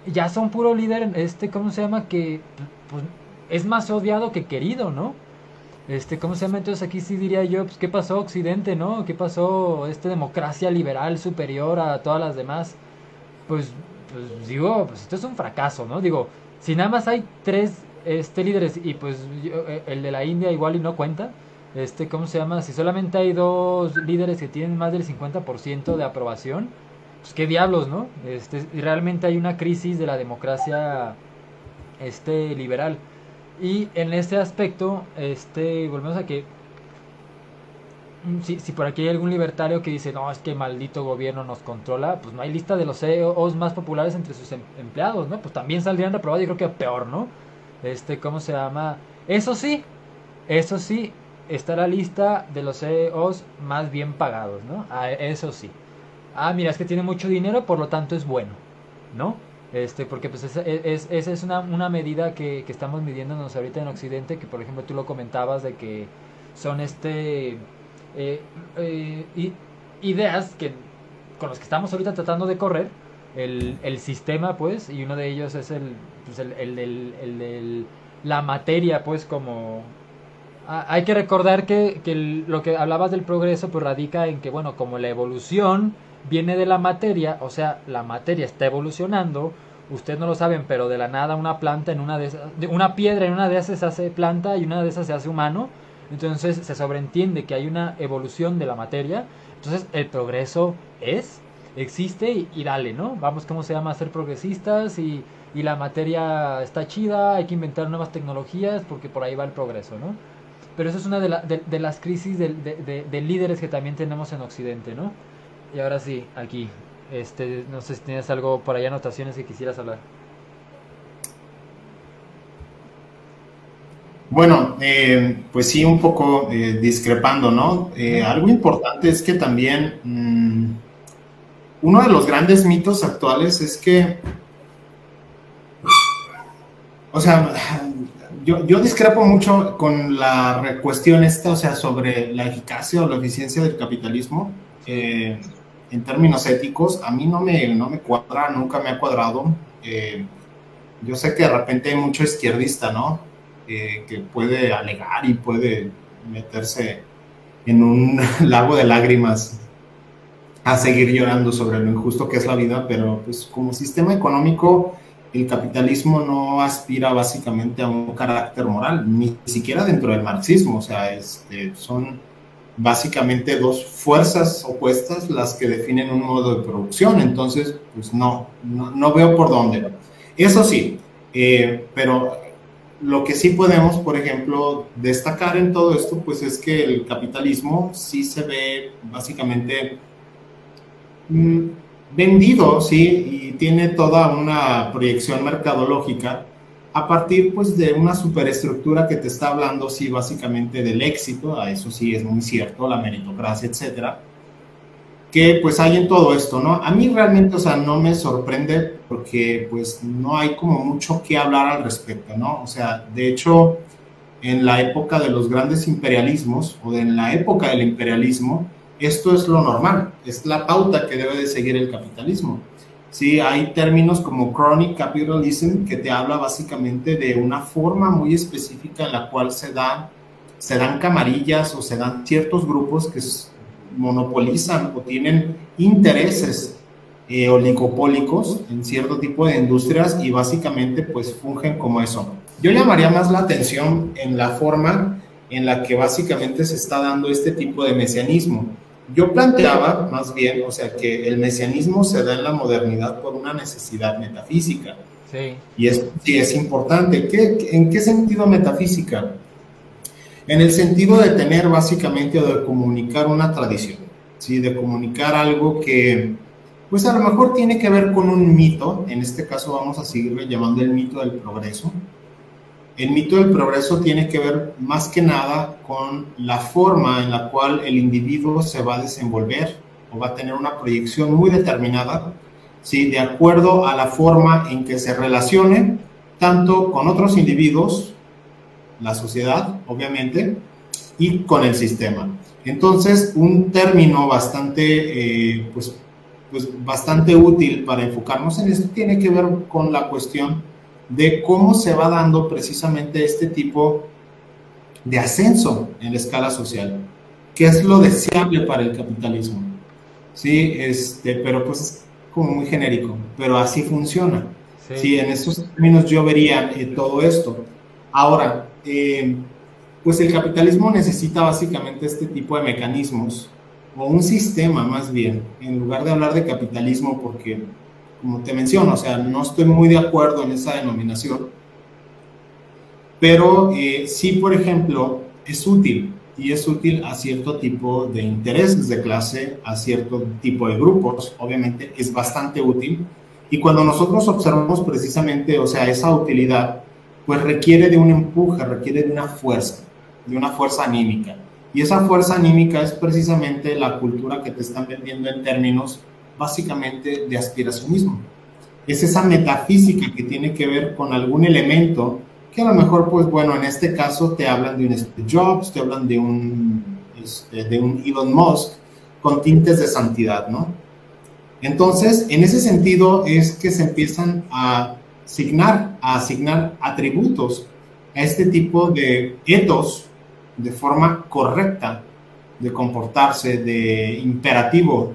ya son puro líder, ¿cómo se llama? Que, pues, es más odiado que querido, ¿no? ¿Cómo se llama? Entonces aquí sí diría yo, pues, ¿qué pasó Occidente, no? ¿Qué pasó democracia liberal superior a todas las demás? Pues, digo, pues esto es un fracaso, ¿no? Digo, si nada más hay tres líderes y pues el de la India igual y no cuenta, ¿cómo se llama? Si solamente hay dos líderes que tienen más del 50% de aprobación, pues qué diablos, ¿no? Y realmente hay una crisis de la democracia liberal. Y en este aspecto, volvemos a que si por aquí hay algún libertario que dice, no, es que maldito gobierno nos controla, pues no hay lista de los CEOs más populares entre sus empleados, ¿no? Pues también saldrían reprobados, yo creo que peor, ¿no? ¿Cómo se llama? Eso sí, está la lista de los CEOs más bien pagados, ¿no? Eso sí. Mira, es que tiene mucho dinero, por lo tanto es bueno, ¿no? Porque pues esa es una medida que estamos midiéndonos ahorita en Occidente, que por ejemplo tú lo comentabas de que son eh, ideas con las que estamos ahorita tratando de correr el sistema, pues, y uno de ellos es la materia, pues, como... Hay que recordar que lo que hablabas del progreso, pues, radica en que, bueno, como la evolución viene de la materia, o sea, la materia está evolucionando, ustedes no lo saben, pero de la nada una planta una piedra en una de esas se hace planta y una de esas se hace humano. Entonces se sobreentiende que hay una evolución de la materia. Entonces el progreso existe y dale, ¿no? Vamos, ¿cómo se llama? A ser progresistas y la materia está chida, hay que inventar nuevas tecnologías porque por ahí va el progreso, ¿no? Pero eso es una de las crisis de líderes que también tenemos en Occidente, ¿no? Y ahora sí, aquí, no sé si tienes algo por allá, anotaciones que quisieras hablar. Bueno, pues sí, un poco discrepando, ¿no? Algo importante es que también uno de los grandes mitos actuales es que, o sea, yo discrepo mucho con la cuestión esta, o sea, sobre la eficacia o la eficiencia del capitalismo. en términos éticos, a mí no me cuadra, nunca me ha cuadrado. Yo sé que de repente hay mucho izquierdista, ¿no? Que puede alegar y puede meterse en un lago de lágrimas a seguir llorando sobre lo injusto que es la vida, pero pues como sistema económico el capitalismo no aspira básicamente a un carácter moral, ni siquiera dentro del marxismo, o sea, son básicamente dos fuerzas opuestas las que definen un modo de producción, entonces pues no veo por dónde. Eso sí, pero lo que sí podemos, por ejemplo, destacar en todo esto, pues es que el capitalismo sí se ve básicamente vendido, sí, y tiene toda una proyección mercadológica a partir, pues, de una superestructura que te está hablando, sí, básicamente del éxito, a eso sí es muy cierto, la meritocracia, etcétera, que pues hay en todo esto, ¿no? A mí realmente, o sea, no me sorprende porque pues no hay como mucho que hablar al respecto, ¿no? O sea, de hecho, en la época de los grandes imperialismos o en la época del imperialismo, esto es lo normal, es la pauta que debe de seguir el capitalismo. Sí, hay términos como chronic capitalism que te habla básicamente de una forma muy específica en la cual se dan camarillas o se dan ciertos grupos que monopolizan o tienen intereses oligopólicos en cierto tipo de industrias y básicamente pues fungen como eso. Yo llamaría más la atención en la forma en la que básicamente se está dando este tipo de mesianismo. Yo planteaba más bien, o sea, que el mesianismo se da en la modernidad por una necesidad metafísica. Sí. Y eso sí es importante. ¿En qué sentido metafísica? En el sentido de tener básicamente o de comunicar una tradición, ¿sí? De comunicar algo que, pues a lo mejor tiene que ver con un mito, en este caso vamos a seguirle llamando el mito del progreso. El mito del progreso tiene que ver más que nada con la forma en la cual el individuo se va a desenvolver o va a tener una proyección muy determinada, ¿sí? De acuerdo a la forma en que se relacione tanto con otros individuos, la sociedad, obviamente, y con el sistema. Entonces, un término bastante, pues bastante útil para enfocarnos en esto tiene que ver con la cuestión de cómo se va dando precisamente este tipo de ascenso en la escala social, que es lo deseable para el capitalismo. Sí, pero pues es como muy genérico, pero así funciona. Sí, sí, en esos términos yo vería todo esto. Ahora, pues el capitalismo necesita básicamente este tipo de mecanismos, o un sistema más bien, en lugar de hablar de capitalismo, porque, como te menciono, o sea, no estoy muy de acuerdo en esa denominación, pero sí, por ejemplo, es útil, y es útil a cierto tipo de intereses de clase, a cierto tipo de grupos, obviamente es bastante útil, y cuando nosotros observamos precisamente, o sea, esa utilidad, pues requiere de un empuje, requiere de una fuerza anímica. Y esa fuerza anímica es precisamente la cultura que te están vendiendo en términos básicamente de aspiracionismo. Es esa metafísica que tiene que ver con algún elemento que a lo mejor, pues bueno, en este caso te hablan de un Steve Jobs, te hablan de un Elon Musk con tintes de santidad, ¿no? Entonces, en ese sentido es que se empiezan a asignar atributos a este tipo de ethos de forma correcta de comportarse, de imperativo,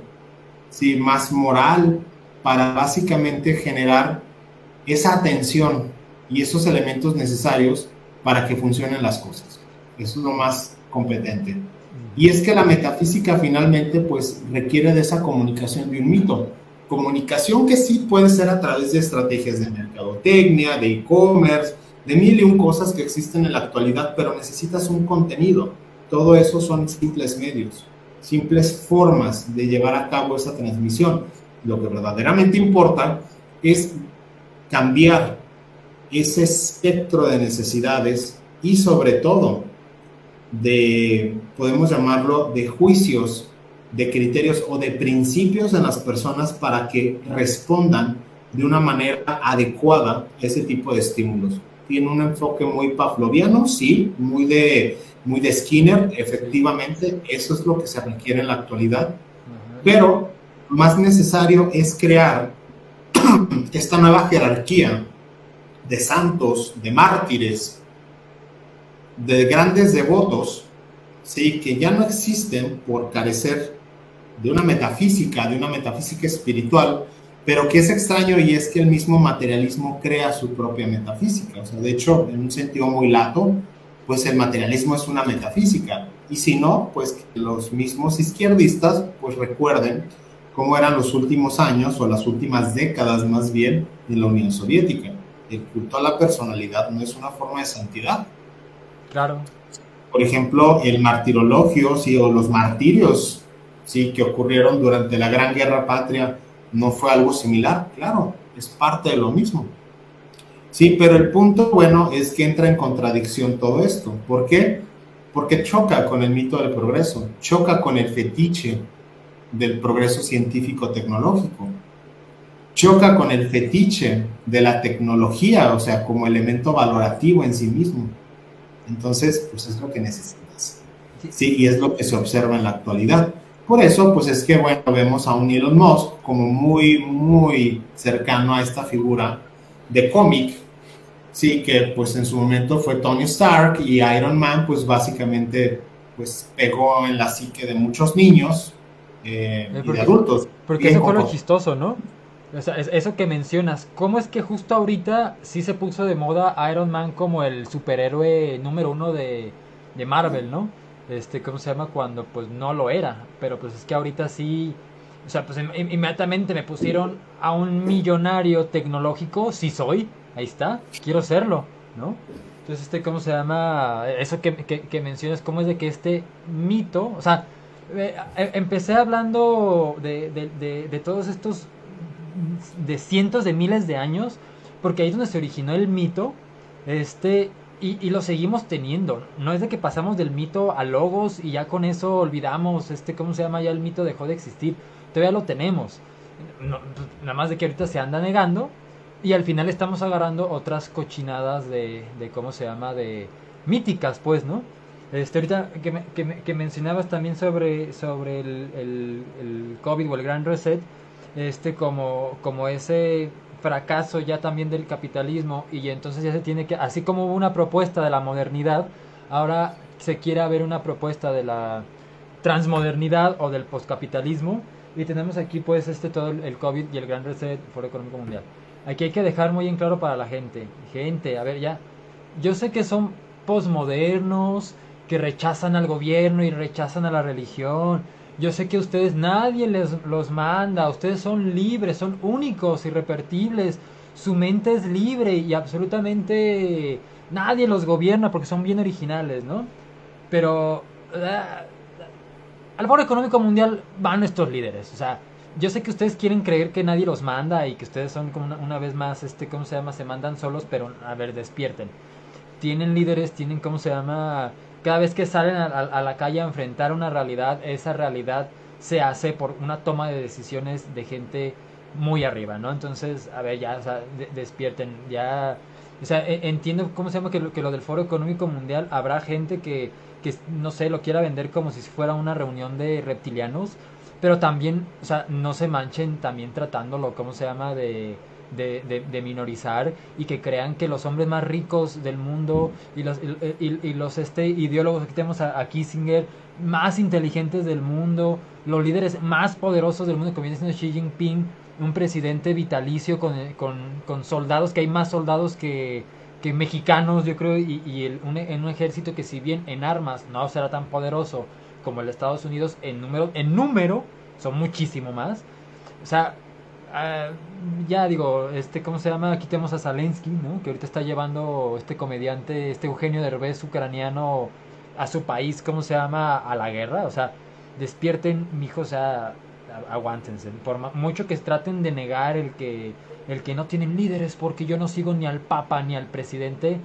¿sí? Más moral, para básicamente generar esa atención y esos elementos necesarios para que funcionen las cosas. Eso es lo más competente. Y es que la metafísica finalmente pues requiere de esa comunicación de un mito. Comunicación que sí puede ser a través de estrategias de mercadotecnia, de e-commerce, de mil y un cosas que existen en la actualidad, pero necesitas un contenido. Todo eso son simples medios, simples formas de llevar a cabo esa transmisión. Lo que verdaderamente importa es cambiar ese espectro de necesidades y sobre todo podemos llamarlo, de juicios, de criterios o de principios en las personas para que respondan de una manera adecuada a ese tipo de estímulos. Tiene un enfoque muy pavloviano, sí, muy de Skinner, efectivamente, eso es lo que se requiere en la actualidad, Pero lo más necesario es crear esta nueva jerarquía de santos, de mártires, de grandes devotos, ¿sí? Que ya no existen por carecer de una metafísica espiritual, pero que es extraño y es que el mismo materialismo crea su propia metafísica. O sea, de hecho, en un sentido muy lato, pues el materialismo es una metafísica. Y si no, pues que los mismos izquierdistas pues recuerden cómo eran los últimos años o las últimas décadas más bien de la Unión Soviética. El culto a la personalidad no es una forma de santidad. Claro. Por ejemplo, el martirologio, sí, o los martirios, sí, que ocurrieron durante la Gran Guerra Patria, no fue algo similar, claro, es parte de lo mismo. Sí, pero el punto bueno es que entra en contradicción todo esto. ¿Por qué? Porque choca con el mito del progreso, choca con el fetiche del progreso científico-tecnológico, choca con el fetiche de la tecnología, o sea, como elemento valorativo en sí mismo. Entonces, pues es lo que necesitas. Sí, y es lo que se observa en la actualidad. Por eso, pues es que, bueno, vemos a un Elon Musk como muy, muy cercano a esta figura de cómic, sí, que pues en su momento fue Tony Stark, y Iron Man, pues básicamente, pues pegó en la psique de muchos niños y de Porque, adultos. porque Bien eso fue lo comportados. chistoso, ¿no? O sea, eso que mencionas, ¿cómo es que justo ahorita sí se puso de moda Iron Man como el superhéroe número uno de Marvel, ¿no? ¿Cómo se llama? Cuando pues no lo era, pero pues es que ahorita sí, o sea, pues inmediatamente me pusieron a un millonario tecnológico, sí soy, ahí está, quiero serlo, ¿no? Entonces, ¿cómo se llama? Eso que mencionas, ¿cómo es de que este mito, o sea, empecé hablando de todos estos, de cientos de miles de años, porque ahí es donde se originó el mito, y lo seguimos teniendo. No es de que pasamos del mito a logos y ya con eso olvidamos, ¿cómo se llama? Ya el mito dejó de existir. Todavía lo tenemos. No, nada más de que ahorita se anda negando y al final estamos agarrando otras cochinadas ¿cómo se llama? De míticas, pues, ¿no? Ahorita que mencionabas también sobre el COVID o el Gran Reset, como ese fracaso ya también del capitalismo, y entonces ya se tiene que, así como hubo una propuesta de la modernidad, ahora se quiere ver una propuesta de la transmodernidad o del postcapitalismo, y tenemos aquí pues todo el COVID y el Gran Reset, Foro Económico Mundial. Aquí hay que dejar muy en claro para la gente, a ver ya, yo sé que son posmodernos, que rechazan al gobierno y rechazan a la religión. Yo sé que ustedes nadie los manda, ustedes son libres, son únicos, irrepetibles. Su mente es libre y absolutamente nadie los gobierna porque son bien originales, ¿no? Pero al Foro Económico Mundial van estos líderes, o sea, yo sé que ustedes quieren creer que nadie los manda y que ustedes son como una vez más, ¿cómo se llama? Se mandan solos, pero a ver, despierten. Tienen líderes, tienen, ¿cómo se llama? Cada vez que salen a la calle a enfrentar una realidad, esa realidad se hace por una toma de decisiones de gente muy arriba, ¿no? Entonces, a ver, ya, o sea, despierten, ya, o sea, entiendo, ¿cómo se llama? Que lo del Foro Económico Mundial, habrá gente que, no sé, lo quiera vender como si fuera una reunión de reptilianos, pero también, o sea, no se manchen también tratándolo, ¿cómo se llama? De minorizar, y que crean que los hombres más ricos del mundo y los ideólogos, aquí tenemos a Kissinger, más inteligentes del mundo, los líderes más poderosos del mundo, como viene siendo Xi Jinping, un presidente vitalicio con soldados, que hay más soldados que mexicanos, yo creo, en un ejército que, si bien en armas no será tan poderoso como el de Estados Unidos, en número son muchísimo más. O sea, ya digo, ¿cómo se llama? Aquí tenemos a Zelensky, ¿no? Que ahorita está llevando este comediante, Eugenio Derbez ucraniano, a su país, ¿cómo se llama? A la guerra. O sea, despierten, mijos, o sea, aguántense. Por mucho que traten de negar el que no tienen líderes, porque yo no sigo ni al papa ni al presidente,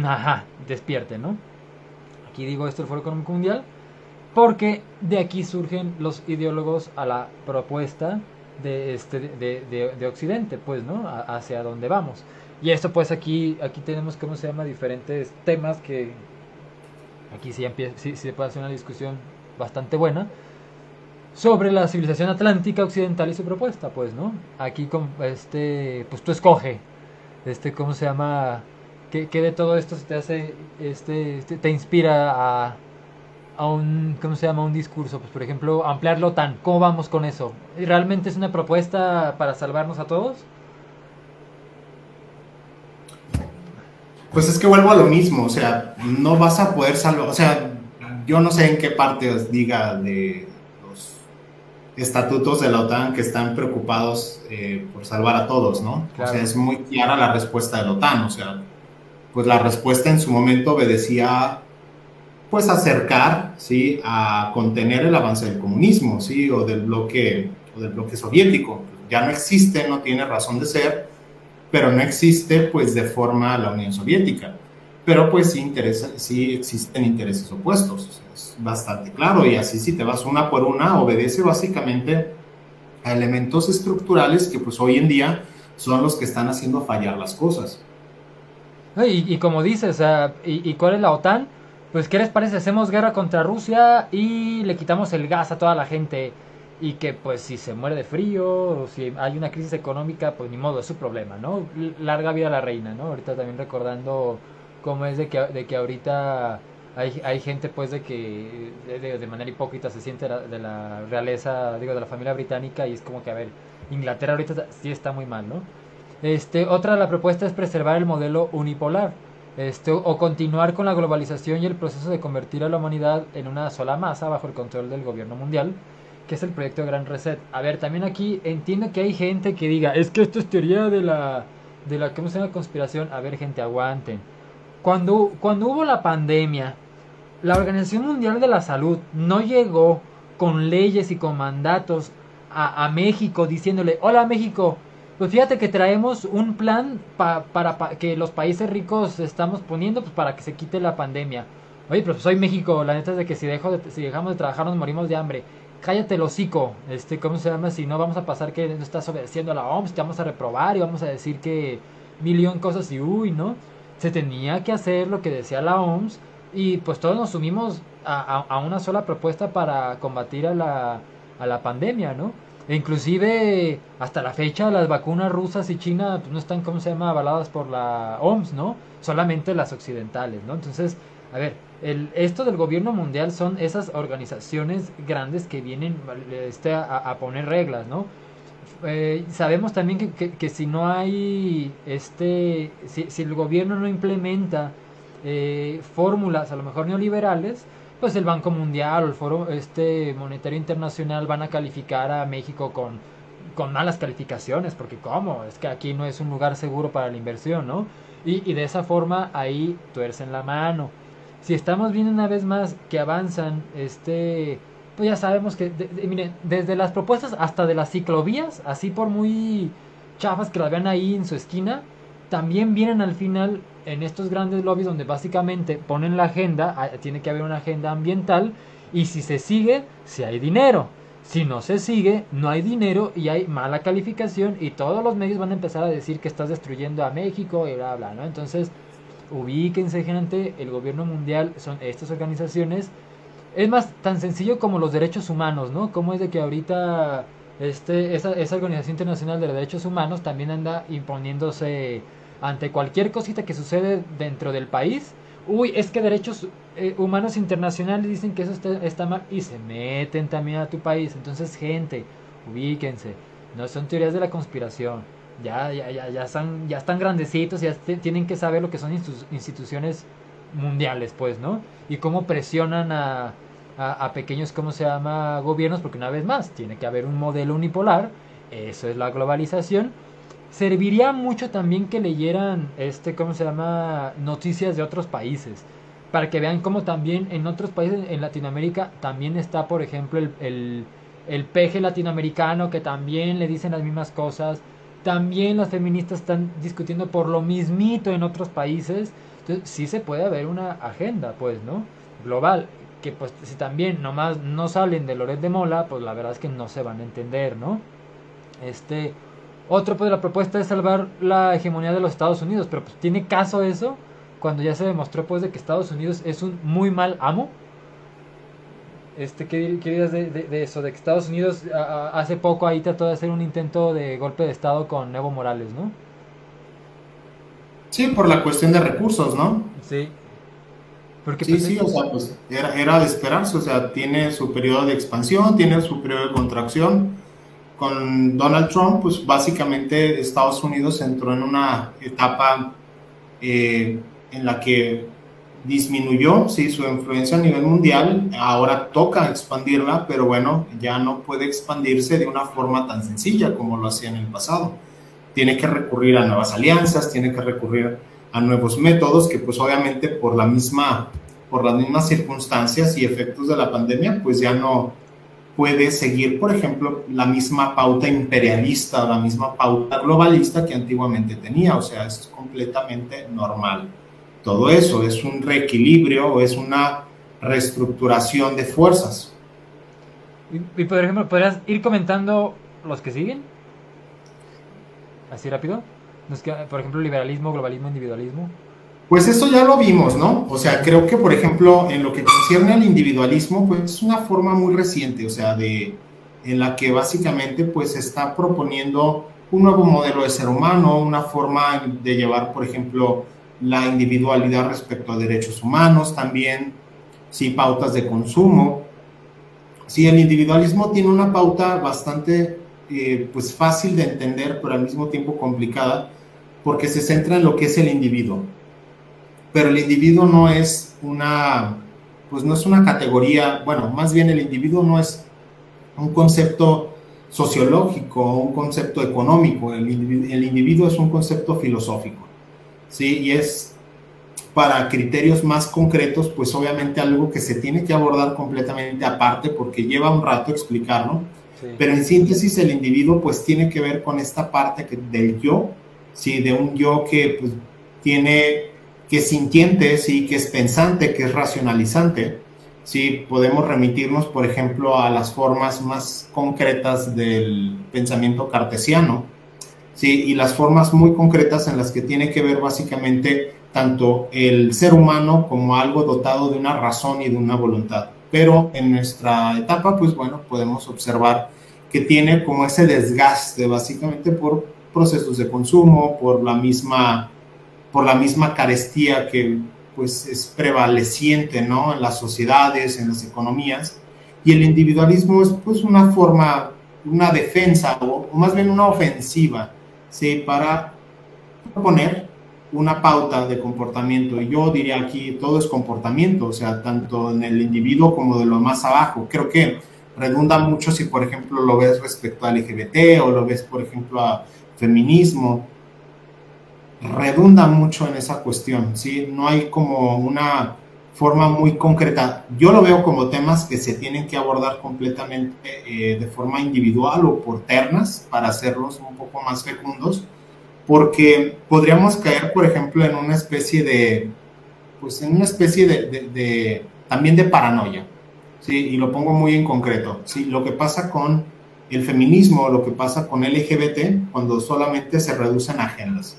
ajá, despierten, ¿no? Aquí digo esto, el Foro Económico Mundial, porque de aquí surgen los ideólogos a la propuesta de Occidente, pues, ¿no? Hacia dónde vamos. Y esto, pues, aquí tenemos, ¿cómo se llama? Diferentes temas que aquí sí se puede hacer una discusión bastante buena. sobre la civilización atlántica occidental y su propuesta, pues, ¿no? Aquí, pues tú escoge, ¿cómo se llama? ¿Qué de todo esto se te hace, te inspira a un, ¿cómo se llama? Un discurso, pues, por ejemplo, ampliar la OTAN, ¿cómo vamos con eso? ¿Realmente es una propuesta para salvarnos a todos? Pues es que vuelvo a lo mismo, o sea, no vas a poder salvar, o sea, yo no sé en qué parte os diga de los estatutos de la OTAN que están preocupados por salvar a todos, ¿no? O sea, Claro. es muy clara la respuesta de la OTAN, o sea, pues la respuesta en su momento obedecía pues acercar, ¿sí? A contener el avance del comunismo, ¿sí? O del bloque soviético. Ya no existe, no tiene razón de ser, pero no existe pues de forma la Unión Soviética. Pero pues sí existen intereses opuestos, o sea, es bastante claro, y así si te vas una por una, obedece básicamente a elementos estructurales que pues hoy en día son los que están haciendo fallar las cosas. Y como dices, o sea, ¿y cuál es la OTAN? Pues, ¿qué les parece? Hacemos guerra contra Rusia y le quitamos el gas a toda la gente. Y que, pues, si se muere de frío o si hay una crisis económica, pues ni modo, es su problema, ¿no? Larga vida a la reina, ¿no? Ahorita también recordando cómo es de que ahorita hay gente, pues, de que de manera hipócrita se siente de la realeza, digo, de la familia británica y es como que, a ver, Inglaterra ahorita sí está muy mal, ¿no? Otra de la propuesta es preservar el modelo unipolar, o continuar con la globalización y el proceso de convertir a la humanidad en una sola masa bajo el control del gobierno mundial, que es el proyecto de Gran Reset. A ver, también aquí entiendo que hay gente que diga, es que esto es teoría de la ¿cómo se llama? Conspiración. A ver, gente, aguanten. Cuando hubo la pandemia, la Organización Mundial de la Salud no llegó con leyes y con mandatos a México diciéndole, hola México, pues fíjate que traemos un plan para que los países ricos estamos poniendo pues, para que se quite la pandemia. Oye, pero soy México, la neta es de que si dejamos de trabajar nos morimos de hambre. Cállate el hocico, ¿cómo se llama? Si no vamos a pasar que no estás obedeciendo a la OMS, te vamos a reprobar y vamos a decir que millón cosas y uy, ¿no? Se tenía que hacer lo que decía la OMS y pues todos nos sumimos a una sola propuesta para combatir a la pandemia, ¿no? E inclusive hasta la fecha las vacunas rusas y China pues, no están, ¿cómo se llama?, avaladas por la OMS, ¿no? Solamente las occidentales, ¿no? Entonces, a ver, esto del gobierno mundial son esas organizaciones grandes que vienen a poner reglas, ¿no? Sabemos también que si no hay, si el gobierno no implementa fórmulas a lo mejor neoliberales, pues el Banco Mundial o el Foro Monetario Internacional van a calificar a México con malas calificaciones, porque ¿cómo? Es que aquí no es un lugar seguro para la inversión, ¿no? Y de esa forma ahí tuercen la mano. Si estamos viendo una vez más que avanzan, pues ya sabemos que, miren, desde las propuestas hasta de las ciclovías, así por muy chafas que las vean ahí en su esquina, también vienen al final en estos grandes lobbies donde básicamente ponen la agenda, tiene que haber una agenda ambiental y si se sigue, si hay dinero. Si no se sigue, no hay dinero y hay mala calificación y todos los medios van a empezar a decir que estás destruyendo a México y bla bla, ¿no? Entonces, ubíquense gente, el gobierno mundial son estas organizaciones. Es más tan sencillo como los derechos humanos, ¿no? Como es de que ahorita esa Organización Internacional de Derechos Humanos también anda imponiéndose ante cualquier cosita que sucede dentro del país. Uy, es que derechos humanos internacionales dicen que eso está mal y se meten también a tu país. Entonces, gente, ubíquense. No son teorías de la conspiración. Ya están grandecitos, ya tienen que saber lo que son instituciones mundiales, pues, ¿no? Y cómo presionan a pequeños, ¿cómo se llama?, gobiernos, porque una vez más, tiene que haber un modelo unipolar, eso es la globalización. Serviría mucho también que leyeran, ¿cómo se llama?, noticias de otros países, para que vean cómo también en otros países en Latinoamérica también está, por ejemplo, el peje latinoamericano, que también le dicen las mismas cosas, también las feministas están discutiendo por lo mismito en otros países. Entonces sí se puede haber una agenda, pues, ¿no?, global, que pues si también nomás no salen de Loret de Mola, pues la verdad es que no se van a entender, ¿no? Otro pues la propuesta es salvar la hegemonía de los Estados Unidos, pero pues tiene caso eso cuando ya se demostró pues de que Estados Unidos es un muy mal amo. ¿Qué dirías de eso? De que Estados Unidos hace poco ahí trató de hacer un intento de golpe de Estado con Evo Morales, ¿no? Sí, por la cuestión de recursos, ¿no? Sí, porque Sí, pues sí, o sea, pues era de esperarse, o sea, tiene su periodo de expansión, tiene su periodo de contracción. Con Donald Trump, pues básicamente Estados Unidos entró en una etapa en la que disminuyó, sí, su influencia a nivel mundial, ahora toca expandirla, pero bueno, ya no puede expandirse de una forma tan sencilla como lo hacía en el pasado. Tiene que recurrir a nuevas alianzas, tiene que recurrir a nuevos métodos que pues obviamente por las mismas circunstancias y efectos de la pandemia, pues ya no puede seguir, por ejemplo, la misma pauta imperialista o la misma pauta globalista que antiguamente tenía, o sea, es completamente normal. Todo eso es un reequilibrio o es una reestructuración de fuerzas. por ejemplo, ¿podrías ir comentando los que siguen? Así rápido. Por ejemplo, liberalismo, globalismo, individualismo. Pues eso ya lo vimos, ¿no? O sea, creo que, por ejemplo, en lo que concierne al individualismo, pues es una forma muy reciente, o sea, en la que básicamente pues está proponiendo un nuevo modelo de ser humano, una forma de llevar, por ejemplo, la individualidad respecto a derechos humanos, también, sí, pautas de consumo. Sí, el individualismo tiene una pauta bastante, pues fácil de entender, pero al mismo tiempo complicada, porque se centra en lo que es el individuo, pero el individuo no es pues no es una categoría, bueno, más bien el individuo no es un concepto sociológico, un concepto económico, el individuo es un concepto filosófico, ¿sí? Y es para criterios más concretos, pues obviamente algo que se tiene que abordar completamente aparte porque lleva un rato explicarlo, Sí. pero en síntesis el individuo pues tiene que ver con esta parte del yo, ¿sí? De un yo que pues que es sintiente, ¿sí? Que es pensante, que es racionalizante, ¿sí? Podemos remitirnos, por ejemplo, a las formas más concretas del pensamiento cartesiano, ¿sí? Y las formas muy concretas en las que tiene que ver básicamente tanto el ser humano como algo dotado de una razón y de una voluntad. Pero en nuestra etapa, pues bueno, podemos observar que tiene como ese desgaste básicamente por procesos de consumo, por la misma carestía que pues es prevaleciente, ¿no? En las sociedades, en las economías, y el individualismo es pues una forma, una defensa o más bien una ofensiva, ¿sí? Para proponer una pauta de comportamiento. Y yo diría aquí todo es comportamiento, o sea, tanto en el individuo como de lo más abajo. Creo que redunda mucho si, por ejemplo, lo ves respecto a LGBT o lo ves, por ejemplo, a feminismo, redunda mucho en esa cuestión, ¿sí? No hay como una forma muy concreta. Yo lo veo como temas que se tienen que abordar completamente de forma individual o por ternas para hacerlos un poco más fecundos, porque podríamos caer, por ejemplo, en una especie pues en una especie también de paranoia, ¿sí? Y lo pongo muy en concreto, ¿sí? Lo que pasa con el feminismo, lo que pasa con LGBT, cuando solamente se reducen agendas.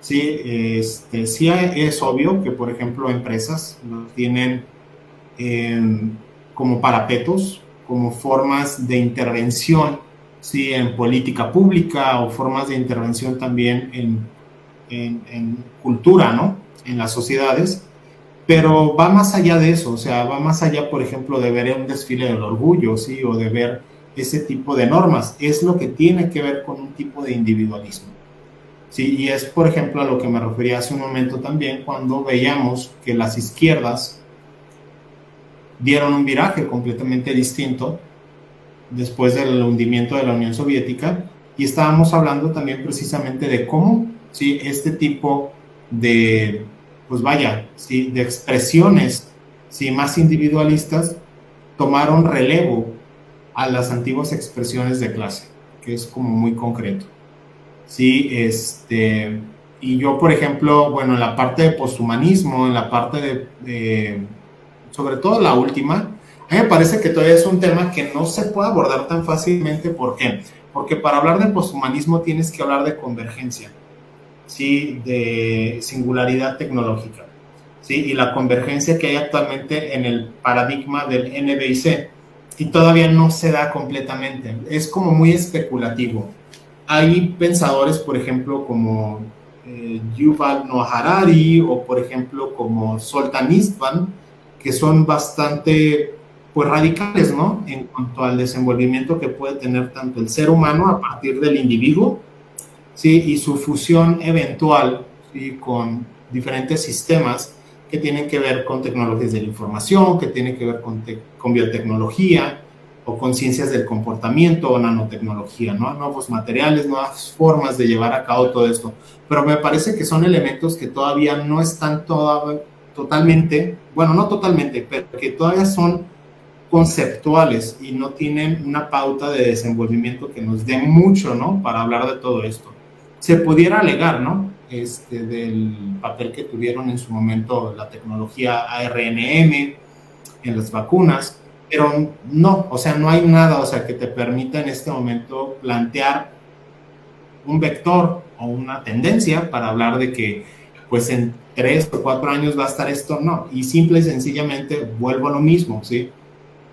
Sí, sí es obvio que, por ejemplo, empresas los tienen eh, como parapetos, como formas de intervención, sí, en política pública o formas de intervención también en cultura, ¿no? En las sociedades, pero va más allá de eso, o sea, va más allá, por ejemplo, de ver un desfile del orgullo, sí, o de ver ese tipo de normas, es lo que tiene que ver con un tipo de individualismo. Sí, y es, por ejemplo, a lo que me refería hace un momento también, cuando veíamos que las izquierdas dieron un viraje completamente distinto después del hundimiento de la Unión Soviética, y estábamos hablando también precisamente de cómo, sí, este tipo de, pues vaya, sí, de expresiones, sí, más individualistas tomaron relevo a las antiguas expresiones de clase, que es como muy concreto. Sí, y yo, por ejemplo, bueno, en la parte de posthumanismo, en la parte sobre todo la última, a mí me parece que todavía es un tema que no se puede abordar tan fácilmente. ¿Por qué? Porque para hablar de posthumanismo tienes que hablar de convergencia, ¿sí? De singularidad tecnológica. ¿sí? Y la convergencia que hay actualmente en el paradigma del N, B y C, y todavía no se da completamente, es como muy especulativo. Hay pensadores, por ejemplo, como Yuval Noah Harari o, por ejemplo, como Zoltán Istvan, que son bastante pues radicales, ¿no? En cuanto al desenvolvimiento que puede tener tanto el ser humano a partir del individuo, ¿sí? Y su fusión eventual, ¿sí? Con diferentes sistemas que tienen que ver con tecnologías de la información, que tienen que ver con biotecnología o con ciencias del comportamiento o nanotecnología, ¿no? Nuevos materiales, nuevas formas de llevar a cabo todo esto. Pero me parece que son elementos que todavía no están totalmente, bueno, no totalmente, pero que todavía son conceptuales y no tienen una pauta de desenvolvimiento que nos dé mucho, ¿no? Para hablar de todo esto. Se pudiera alegar, ¿no? Del papel que tuvieron en su momento la tecnología ARNM en las vacunas, pero no, o sea, no hay nada, o sea, que te permita en este momento plantear un vector o una tendencia para hablar de que, pues, en 3 o 4 años va a estar esto, no, y simple y sencillamente vuelvo a lo mismo, ¿sí?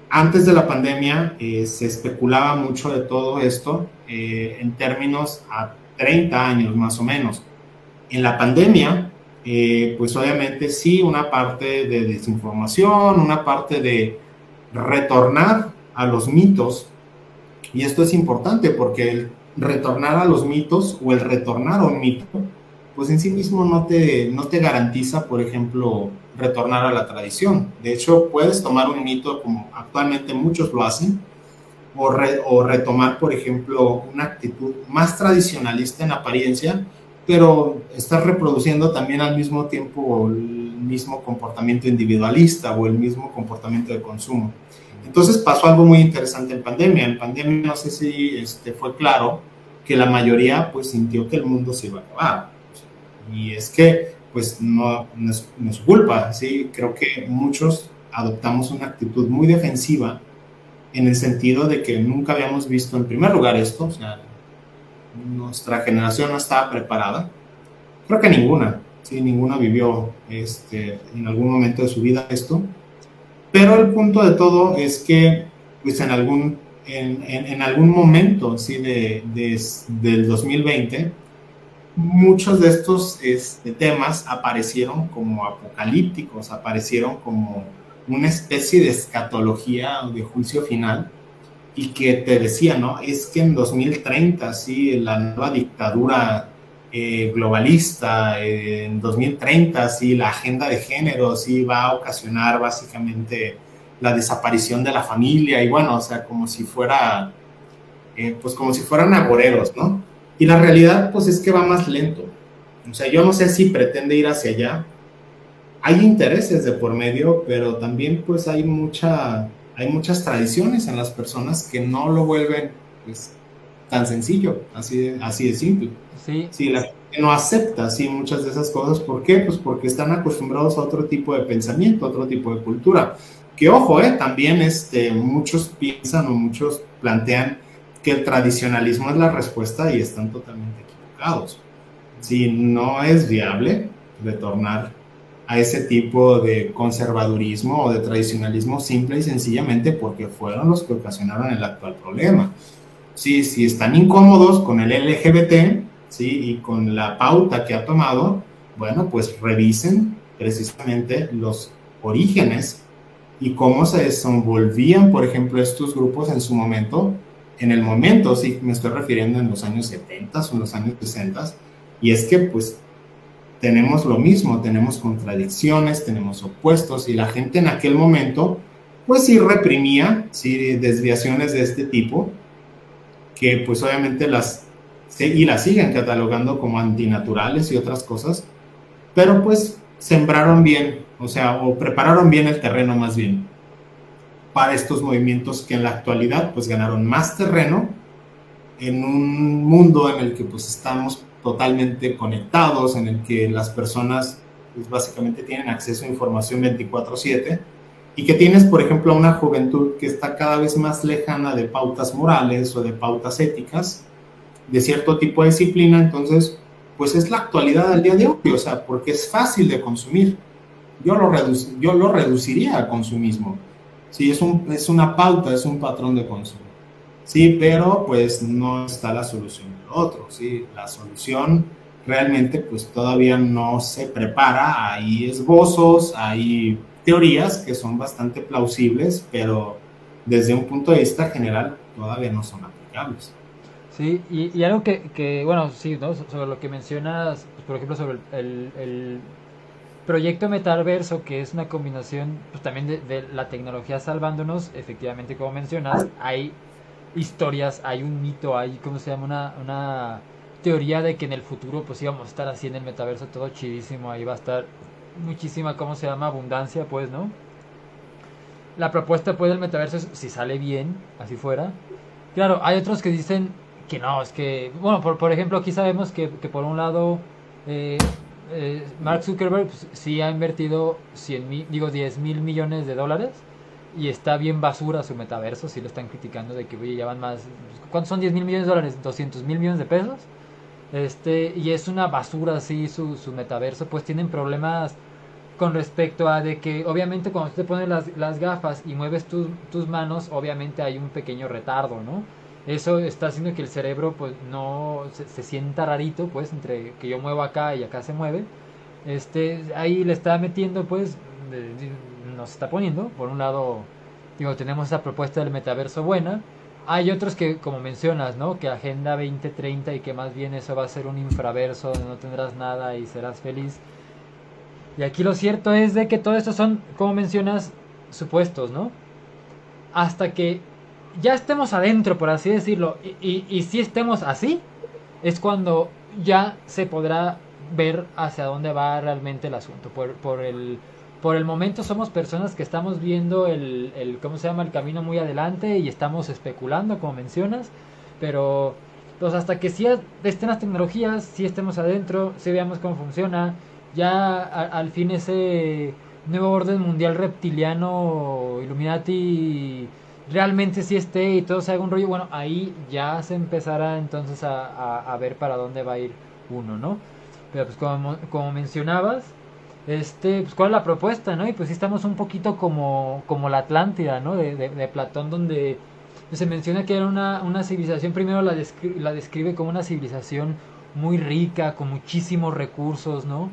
Antes de la pandemia se especulaba mucho de todo esto en términos a 30 años más o menos. En la pandemia, pues obviamente sí, una parte de desinformación, una parte de retornar a los mitos, y esto es importante porque el retornar a los mitos o el retornar a un mito, pues en sí mismo no te garantiza, por ejemplo, retornar a la tradición. De hecho, puedes tomar un mito como actualmente muchos lo hacen, o retomar, por ejemplo, una actitud más tradicionalista en apariencia, pero estás reproduciendo también al mismo tiempo el mismo comportamiento individualista o el mismo comportamiento de consumo. Entonces pasó algo muy interesante en pandemia. En pandemia no sé si fue claro que la mayoría pues sintió que el mundo se iba a acabar. Y es que pues no es su culpa, ¿sí? Creo que muchos adoptamos una actitud muy defensiva en el sentido de que nunca habíamos visto en primer lugar esto, o sea, nuestra generación no estaba preparada. Creo que ninguna, ¿sí? Ninguna vivió en algún momento de su vida esto. Pero el punto de todo es que pues en algún momento, ¿sí? Del 2020, muchos de estos temas aparecieron como apocalípticos, aparecieron como una especie de escatología o de juicio final, y que te decía, ¿no? Es que en 2030, sí, la nueva dictadura globalista, en 2030, sí, la agenda de género, sí, va a ocasionar básicamente la desaparición de la familia, y bueno, o sea, como si fuera, pues como si fueran agoreros, ¿no? Y la realidad, pues es que va más lento. O sea, yo no sé si pretende ir hacia allá. Hay intereses de por medio, pero también pues hay muchas tradiciones en las personas que no lo vuelven pues tan sencillo, así de simple. Sí, Sí, la gente no acepta sí, muchas de esas cosas. ¿Por qué? Pues porque están acostumbrados a otro tipo de pensamiento, a otro tipo de cultura. Que ojo, también muchos piensan o muchos plantean que el tradicionalismo es la respuesta y están totalmente equivocados. Si no es viable retornar a ese tipo de conservadurismo o de tradicionalismo simple y sencillamente porque fueron los que ocasionaron el actual problema. Sí, si están incómodos con el LGBT, ¿sí? Y con la pauta que ha tomado, bueno, pues revisen precisamente los orígenes y cómo se desenvolvían, por ejemplo, estos grupos en su momento, en el momento, sí, me estoy refiriendo en los años 70 o en los años 60, y es que pues tenemos lo mismo, tenemos contradicciones, tenemos opuestos, y la gente en aquel momento pues sí reprimía, sí, desviaciones de este tipo, que pues obviamente las siguen catalogando como antinaturales y otras cosas, pero pues sembraron bien, o sea, o prepararon bien el terreno más bien para estos movimientos que en la actualidad pues ganaron más terreno en un mundo en el que pues estamos totalmente conectados, en el que las personas pues básicamente tienen acceso a información 24/7, y que tienes, por ejemplo, una juventud que está cada vez más lejana de pautas morales o de pautas éticas, de cierto tipo de disciplina. Entonces, pues es la actualidad del día de hoy, o sea, porque es fácil de consumir. yo lo reduciría al consumismo. Sí, es una pauta, es un patrón de consumo. Sí, pero pues no está la solución del otro. Sí, la solución realmente pues todavía no se prepara. Hay esbozos, hay teorías que son bastante plausibles, pero desde un punto de vista general todavía no son aplicables. Sí, y algo bueno, sí, ¿no? Sobre lo que mencionas, pues, por ejemplo, sobre el proyecto Metaverso, que es una combinación pues, también de la tecnología salvándonos, efectivamente, como mencionas, hay historias, hay un mito, hay, ¿cómo se llama? Una teoría de que en el futuro pues íbamos a estar así en el metaverso todo chidísimo, ahí va a estar muchísima, ¿cómo se llama? Abundancia, pues, ¿no? La propuesta pues del metaverso es si sale bien, así fuera. Claro, hay otros que dicen que no, es que, bueno, por ejemplo, aquí sabemos que por un lado eh, Mark Zuckerberg pues, sí ha invertido 10 mil millones de dólares y está bien basura su metaverso, sí lo están criticando de que oye, ya van más, ¿cuántos son 10 mil millones de dólares? 200 mil millones de pesos. Y es una basura así su metaverso, pues tienen problemas con respecto a de que obviamente cuando te pones las gafas y mueves tus manos, obviamente hay un pequeño retardo, ¿no? Eso está haciendo que el cerebro pues no se sienta rarito, pues entre que yo muevo acá y acá se mueve. Ahí le está metiendo pues, nos está poniendo, por un lado, digo, tenemos esa propuesta del metaverso buena. Hay otros que, como mencionas, ¿no? Que Agenda 2030 y que más bien eso va a ser un infraverso donde no tendrás nada y serás feliz. Y aquí lo cierto es de que todo esto son, como mencionas, supuestos, ¿no? Hasta que ya estemos adentro, por así decirlo, y si estemos así, es cuando ya se podrá ver hacia dónde va realmente el asunto. Por el momento somos personas que estamos viendo ¿cómo se llama? El camino muy adelante y estamos especulando, como mencionas, pero pues hasta que sí estén las tecnologías, sí estemos adentro, sí veamos cómo funciona, ya al fin ese nuevo orden mundial reptiliano, Illuminati, realmente sí esté y todo se haga un rollo, bueno, ahí ya se empezará entonces a ver para dónde va a ir uno, ¿no? Pero pues como mencionabas, pues cuál es la propuesta, ¿no? Y pues sí estamos un poquito como la Atlántida, ¿no? De Platón, donde se menciona que era una civilización, primero la describe como una civilización muy rica, con muchísimos recursos, ¿no?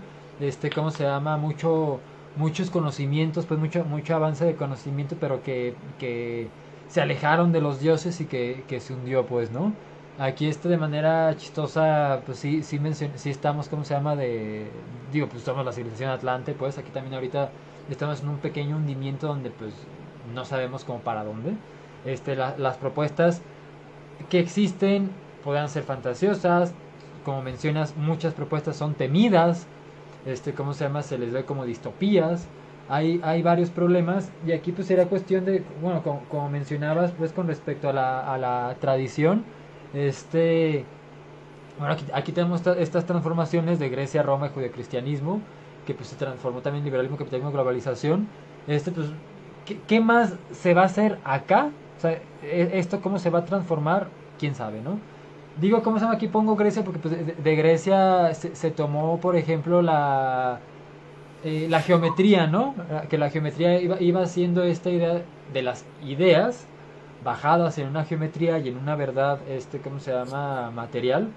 ¿Cómo se llama? Muchos conocimientos, pues mucho avance de conocimiento, pero que se alejaron de los dioses y que se hundió, pues, ¿no? Aquí de manera chistosa, pues sí estamos, ¿cómo se llama? Digo, pues somos la civilización Atlante, pues aquí también ahorita estamos en un pequeño hundimiento donde pues no sabemos cómo para dónde. Las propuestas que existen podrán ser fantasiosas, como mencionas, muchas propuestas son temidas, ¿cómo se llama? Se les ve como distopías. Hay varios problemas y aquí pues será cuestión de, bueno, como mencionabas, pues con respecto a la tradición, bueno, aquí tenemos estas transformaciones de Grecia, Roma y judeocristianismo, que pues se transformó también en liberalismo, capitalismo, globalización. Pues, ¿qué más se va a hacer acá? O sea, esto cómo se va a transformar, quién sabe, ¿no? Digo, ¿cómo se llama? Aquí pongo Grecia porque pues, de Grecia se tomó, por ejemplo, la geometría, ¿no? Que la geometría iba siendo esta idea de las ideas bajadas en una geometría y en una verdad, ¿cómo se llama? Material.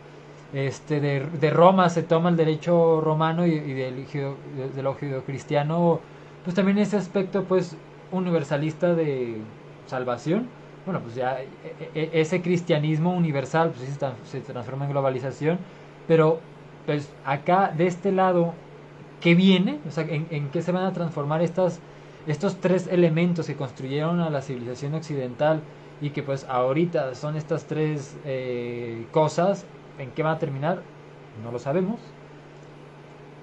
De Roma se toma el derecho romano y de lo judeocristiano, pues también ese aspecto, pues, universalista de salvación. Bueno, pues ya ese cristianismo universal pues, se transforma en globalización, pero pues acá de este lado, ¿qué viene? O sea, ¿en qué se van a transformar estos tres elementos que construyeron a la civilización occidental y que pues ahorita son estas tres cosas? ¿En qué van a terminar? No lo sabemos.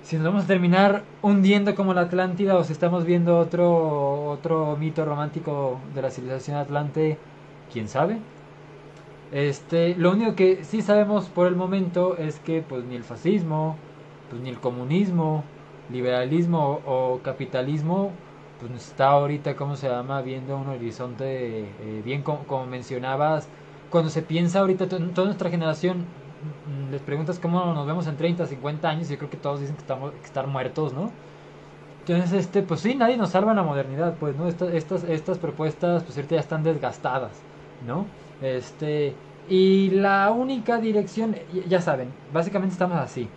Si nos vamos a terminar hundiendo como la Atlántida o si estamos viendo otro mito romántico de la civilización atlante, quién sabe. Lo único que sí sabemos por el momento es que pues ni el fascismo, pues ni el comunismo, liberalismo o capitalismo, pues está ahorita, ¿cómo se llama? Viendo un horizonte bien como mencionabas. Cuando se piensa ahorita, toda nuestra generación, les preguntas cómo nos vemos en 30, 50 años y yo creo que todos dicen que estamos que estar muertos, ¿no? Entonces, pues sí, nadie nos salva en la modernidad, pues, ¿no? Estas propuestas, pues ahorita ya están desgastadas, ¿no? Este, y la única dirección, ya saben, básicamente estamos así.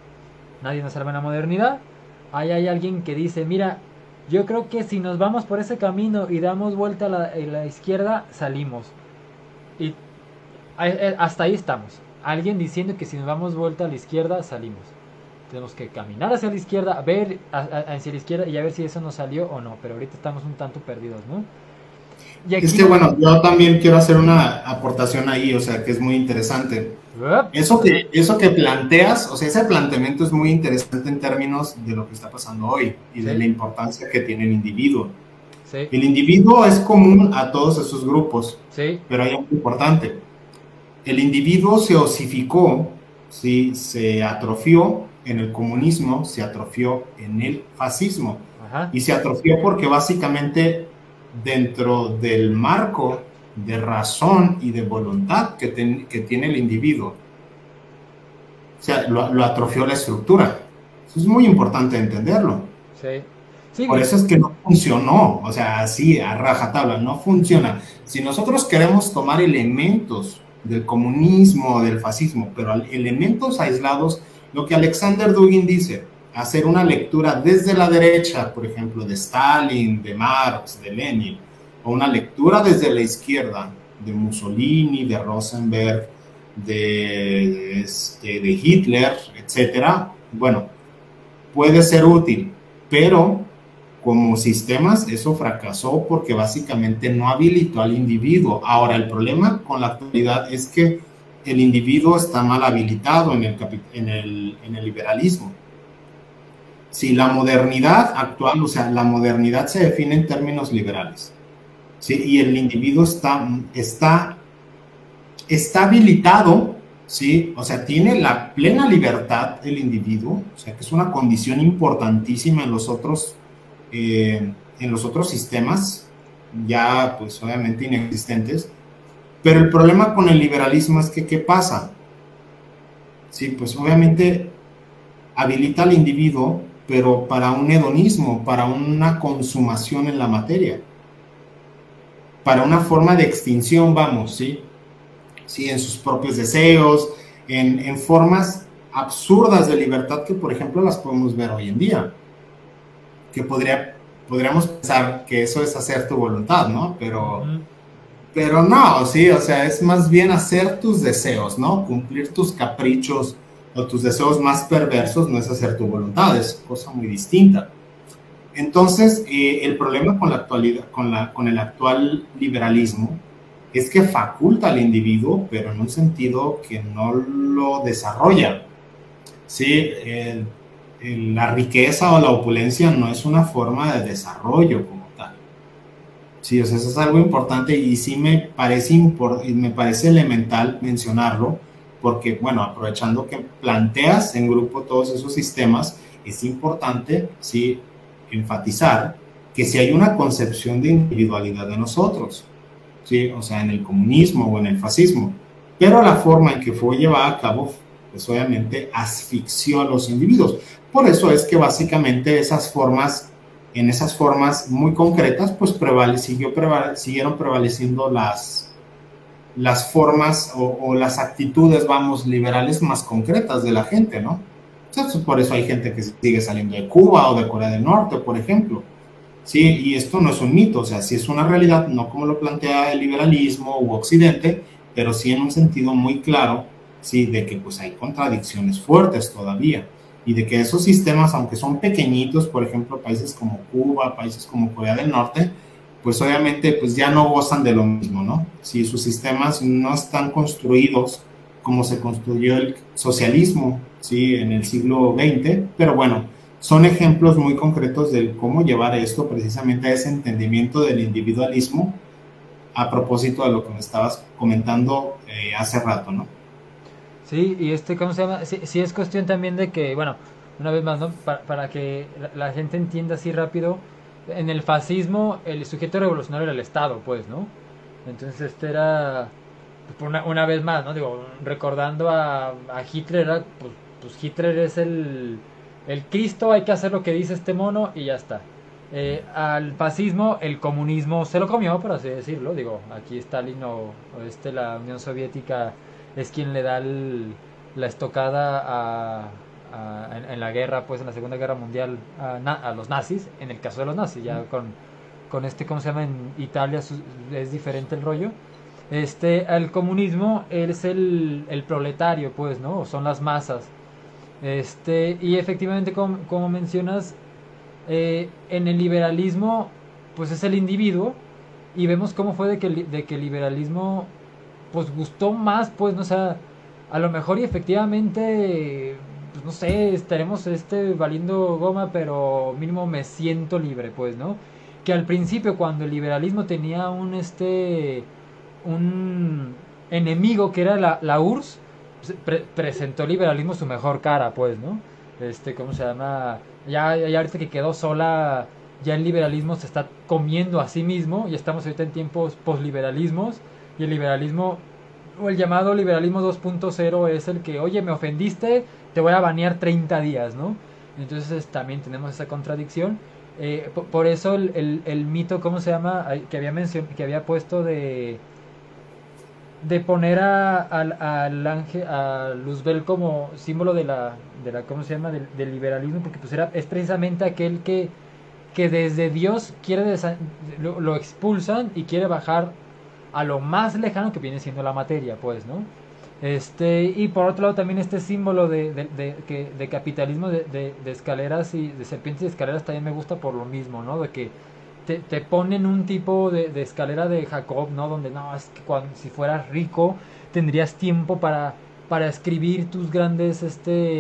Nadie nos salva en la modernidad. Ahí hay alguien que dice, mira, yo creo que si nos vamos por ese camino y damos vuelta a la izquierda, salimos. Y hasta ahí estamos. Alguien diciendo que si nos damos vuelta a la izquierda, salimos. Tenemos que caminar hacia la izquierda, ver hacia la izquierda y a ver si eso nos salió o no. Pero ahorita estamos un tanto perdidos, ¿no? Y Es aquí... que bueno, yo también quiero hacer una aportación ahí, o sea, que es muy interesante. Eso que planteas, o sea, ese planteamiento es muy interesante en términos de lo que está pasando hoy y de la importancia que tiene el individuo. Sí. El individuo es común a todos esos grupos, Sí. pero hay algo importante. El individuo se osificó, ¿sí? Se atrofió en el comunismo, se atrofió en el fascismo. Ajá. Y se atrofió porque básicamente dentro del marco de razón y de voluntad que tiene el individuo, o sea, lo atrofió la estructura. Eso es muy importante entenderlo. Sí. Sí. Por eso es que no funcionó, o sea, así a rajatabla, no funciona. Si nosotros queremos tomar elementos del comunismo, del fascismo, pero elementos aislados, lo que Alexander Dugin dice, hacer una lectura desde la derecha, por ejemplo, de Stalin, de Marx, de Lenin, o una lectura desde la izquierda, de Mussolini, de Rosenberg, de Hitler, etcétera, bueno, puede ser útil, pero como sistemas eso fracasó porque básicamente no habilitó al individuo. Ahora, el problema con la actualidad es que el individuo está mal habilitado en el liberalismo. Si la modernidad actual, o sea, la modernidad se define en términos liberales, ¿sí? Y el individuo está habilitado, ¿sí? O sea, tiene la plena libertad el individuo, o sea, que es una condición importantísima en los otros sistemas, ya pues obviamente inexistentes. Pero el problema con el liberalismo es que, ¿qué pasa? Sí, pues obviamente habilita al individuo, pero para un hedonismo, para una consumación en la materia, para una forma de extinción, vamos, ¿sí? Sí, en sus propios deseos, en formas absurdas de libertad que, por ejemplo, las podemos ver hoy en día. Que podríamos pensar que eso es hacer tu voluntad, ¿no? Pero no, sí, o sea, es más bien hacer tus deseos, ¿no? Cumplir tus caprichos o tus deseos más perversos no es hacer tu voluntad, es cosa muy distinta. Entonces, el problema con la actualidad, con el actual liberalismo es que faculta al individuo, pero en un sentido que no lo desarrolla. Sí, la riqueza o la opulencia no es una forma de desarrollo como tal. Sí, o sea, eso es algo importante y sí me parece elemental mencionarlo, porque, bueno, aprovechando que planteas en grupo todos esos sistemas, es importante, sí, enfatizar que si hay una concepción de individualidad de nosotros, sí, o sea, en el comunismo o en el fascismo, pero la forma en que fue llevada a cabo, pues obviamente asfixió a los individuos. Por eso es que básicamente en esas formas muy concretas, pues siguieron prevaleciendo las formas o las actitudes, vamos, liberales más concretas de la gente, ¿no? Entonces, por eso hay gente que sigue saliendo de Cuba o de Corea del Norte, por ejemplo. Sí, y esto no es un mito, o sea, sí es una realidad, no como lo plantea el liberalismo u Occidente, pero sí en un sentido muy claro, sí, de que pues hay contradicciones fuertes todavía, y de que esos sistemas, aunque son pequeñitos, por ejemplo, países como Cuba, países como Corea del Norte, pues obviamente pues ya no gozan de lo mismo, ¿no? Si sus sistemas no están construidos como se construyó el socialismo, ¿sí? En el siglo XX, pero bueno, son ejemplos muy concretos de cómo llevar esto precisamente a ese entendimiento del individualismo a propósito de lo que me estabas comentando hace rato, ¿no? Sí, y ¿cómo se llama? Sí, sí, es cuestión también de que, bueno, una vez más, ¿no? Para que la gente entienda así rápido, en el fascismo el sujeto revolucionario era el Estado, pues, ¿no? Entonces era, pues, una vez más, ¿no? Digo, recordando a Hitler, era, pues Hitler es el Cristo, hay que hacer lo que dice este mono y ya está. Al fascismo el comunismo se lo comió, por así decirlo. Digo, aquí Stalin la Unión Soviética es quien le da la estocada en la guerra, pues en la Segunda Guerra Mundial a los nazis, en el caso de los nazis, ya con ¿cómo se llama? En Italia es diferente el rollo. Al comunismo es el proletario, pues, ¿no? O son las masas. Y efectivamente, como mencionas, en el liberalismo, pues es el individuo, y vemos cómo fue de que el liberalismo, pues gustó más, pues, no, o sea, a lo mejor y efectivamente, pues no sé, estaremos valiendo goma, pero mínimo me siento libre, pues, ¿no? Que al principio, cuando el liberalismo tenía un enemigo que era la URSS, presentó el liberalismo su mejor cara, pues, ¿no? ¿Cómo se llama? Ya ahorita que quedó sola, ya el liberalismo se está comiendo a sí mismo, y estamos ahorita en tiempos posliberalismos, y el liberalismo, o el llamado liberalismo 2.0, es el que, oye, me ofendiste, te voy a banear 30 días, ¿no? Entonces también tenemos esa contradicción. Por eso el mito, ¿cómo se llama? Que había puesto de poner al ángel, a Luzbel como símbolo de la ¿cómo se llama? Del liberalismo, porque pues es precisamente aquel que desde Dios lo expulsan y quiere bajar a lo más lejano que viene siendo la materia, pues, ¿no? Y por otro lado también este símbolo de capitalismo de escaleras y de serpientes y escaleras también me gusta por lo mismo, ¿no? De que te ponen un tipo de escalera de Jacob, ¿no? Donde no, es que si fueras rico tendrías tiempo para escribir tus grandes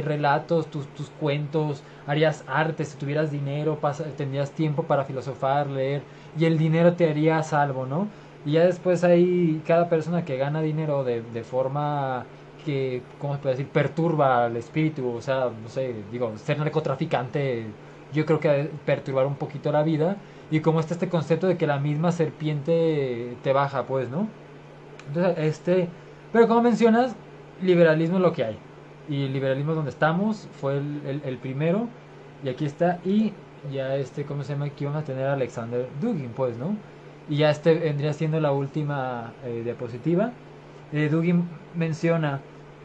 relatos, tus cuentos, harías arte, si tuvieras dinero, tendrías tiempo para filosofar, leer, y el dinero te haría salvo, ¿no? Y ya después hay cada persona que gana dinero de forma que, ¿cómo se puede decir? Perturba al espíritu, o sea, no sé, digo, ser narcotraficante yo creo que ha de perturbar un poquito la vida, y como está este concepto de que la misma serpiente te baja, pues, ¿no? Entonces, pero como mencionas, liberalismo es lo que hay. Y el liberalismo es donde estamos, fue el primero, y aquí está, y ya ¿cómo se llama? Aquí vamos a tener a Alexander Dugin, pues, ¿no? Y ya vendría siendo la última diapositiva. Dugin menciona,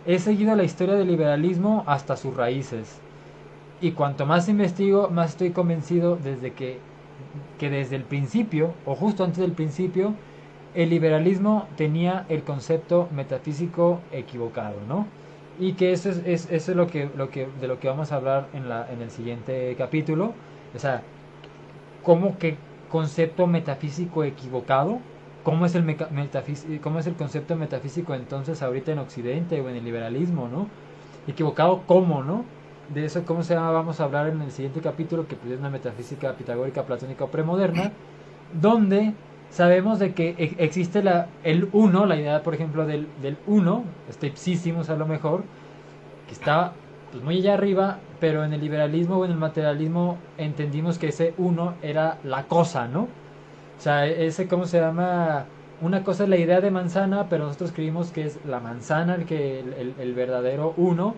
he seguido la historia del liberalismo hasta sus raíces. Y cuanto más investigo, más estoy convencido que desde el principio, o justo antes del principio, el liberalismo tenía el concepto metafísico equivocado, ¿no? Y que eso es de lo que vamos a hablar en el siguiente capítulo. O sea, cómo que concepto metafísico equivocado, cómo es cómo es el concepto metafísico entonces ahorita en Occidente o en el liberalismo, ¿no? Equivocado, ¿cómo, no? De eso, ¿cómo se llama? Vamos a hablar en el siguiente capítulo, que pues es una metafísica pitagórica, platónica o premoderna, donde sabemos de que existe el uno, la idea, por ejemplo, del uno, ipsissimus a lo mejor, que está pues muy allá arriba, pero en el liberalismo o en el materialismo entendimos que ese uno era la cosa, ¿no? O sea, ¿cómo se llama? Una cosa es la idea de manzana, pero nosotros creímos que es la manzana el verdadero uno.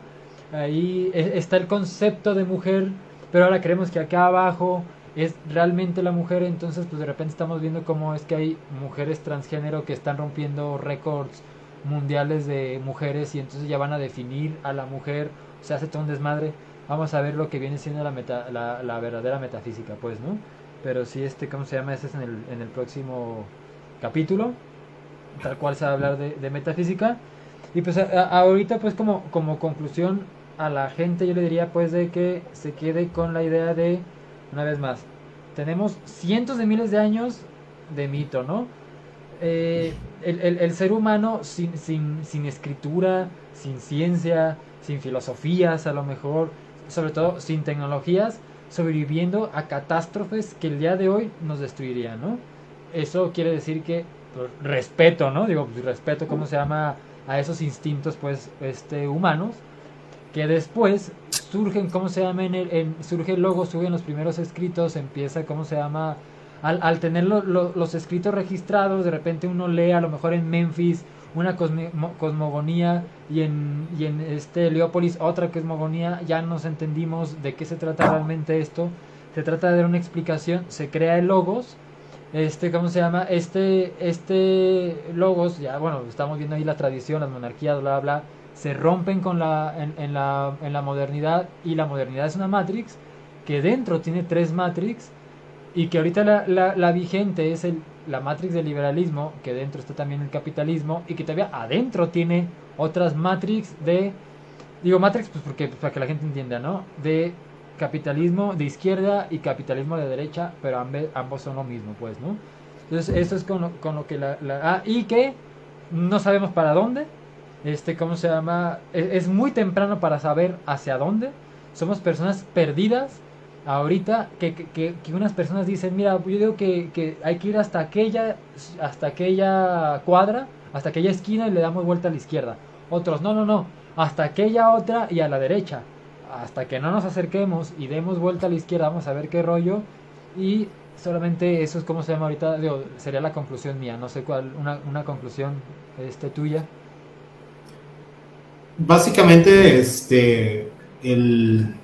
Ahí está el concepto de mujer, pero ahora creemos que acá abajo es realmente la mujer. Entonces pues de repente estamos viendo cómo es que hay mujeres transgénero que están rompiendo récords mundiales de mujeres, y entonces ya van a definir a la mujer, o sea, hace todo un desmadre. Vamos a ver lo que viene siendo la verdadera metafísica, pues, ¿no? Pero sí, ¿cómo se llama? Ese es en el próximo capítulo, tal cual se va a hablar de metafísica. Y pues ahorita pues como conclusión a la gente yo le diría pues de que se quede con la idea de, una vez más, tenemos cientos de miles de años de mito, ¿no? El ser humano sin escritura, sin ciencia, sin filosofías a lo mejor, sobre todo sin tecnologías, sobreviviendo a catástrofes que el día de hoy nos destruirían, ¿no? Eso quiere decir que pues, respeto, ¿no? Digo, pues, respeto, ¿cómo se llama? A esos instintos pues humanos, que después surgen, ¿cómo se llama? Surgen los primeros escritos, empieza, ¿cómo se llama? Al tener los escritos registrados, de repente uno lee a lo mejor en Memphis una cosmogonía, y en Heliópolis otra cosmogonía, ya nos entendimos de qué se trata realmente esto, se trata de dar una explicación, se crea el logos, ¿cómo se llama? Este logos, ya bueno, estamos viendo ahí la tradición, las monarquías, bla, bla, se rompen con en la modernidad, y la modernidad es una matrix que dentro tiene tres matrix, y que ahorita la vigente es la matrix del liberalismo, que dentro está también el capitalismo, y que todavía adentro tiene otras matrix digo matrix pues porque pues, para que la gente entienda, ¿no? De capitalismo de izquierda y capitalismo de derecha, pero ambos son lo mismo, pues, ¿no? Entonces, eso es con lo que y que no sabemos para dónde, ¿cómo se llama? Es muy temprano para saber hacia dónde. Somos personas perdidas ahorita, que unas personas dicen, mira, yo digo que hay que ir hasta aquella cuadra, hasta aquella esquina y le damos vuelta a la izquierda. Otros, no, no, no, hasta aquella otra y a la derecha. Hasta que no nos acerquemos y demos vuelta a la izquierda, vamos a ver qué rollo. Y solamente eso es como se llama ahorita, digo, sería la conclusión mía, no sé cuál, una conclusión tuya. Básicamente, el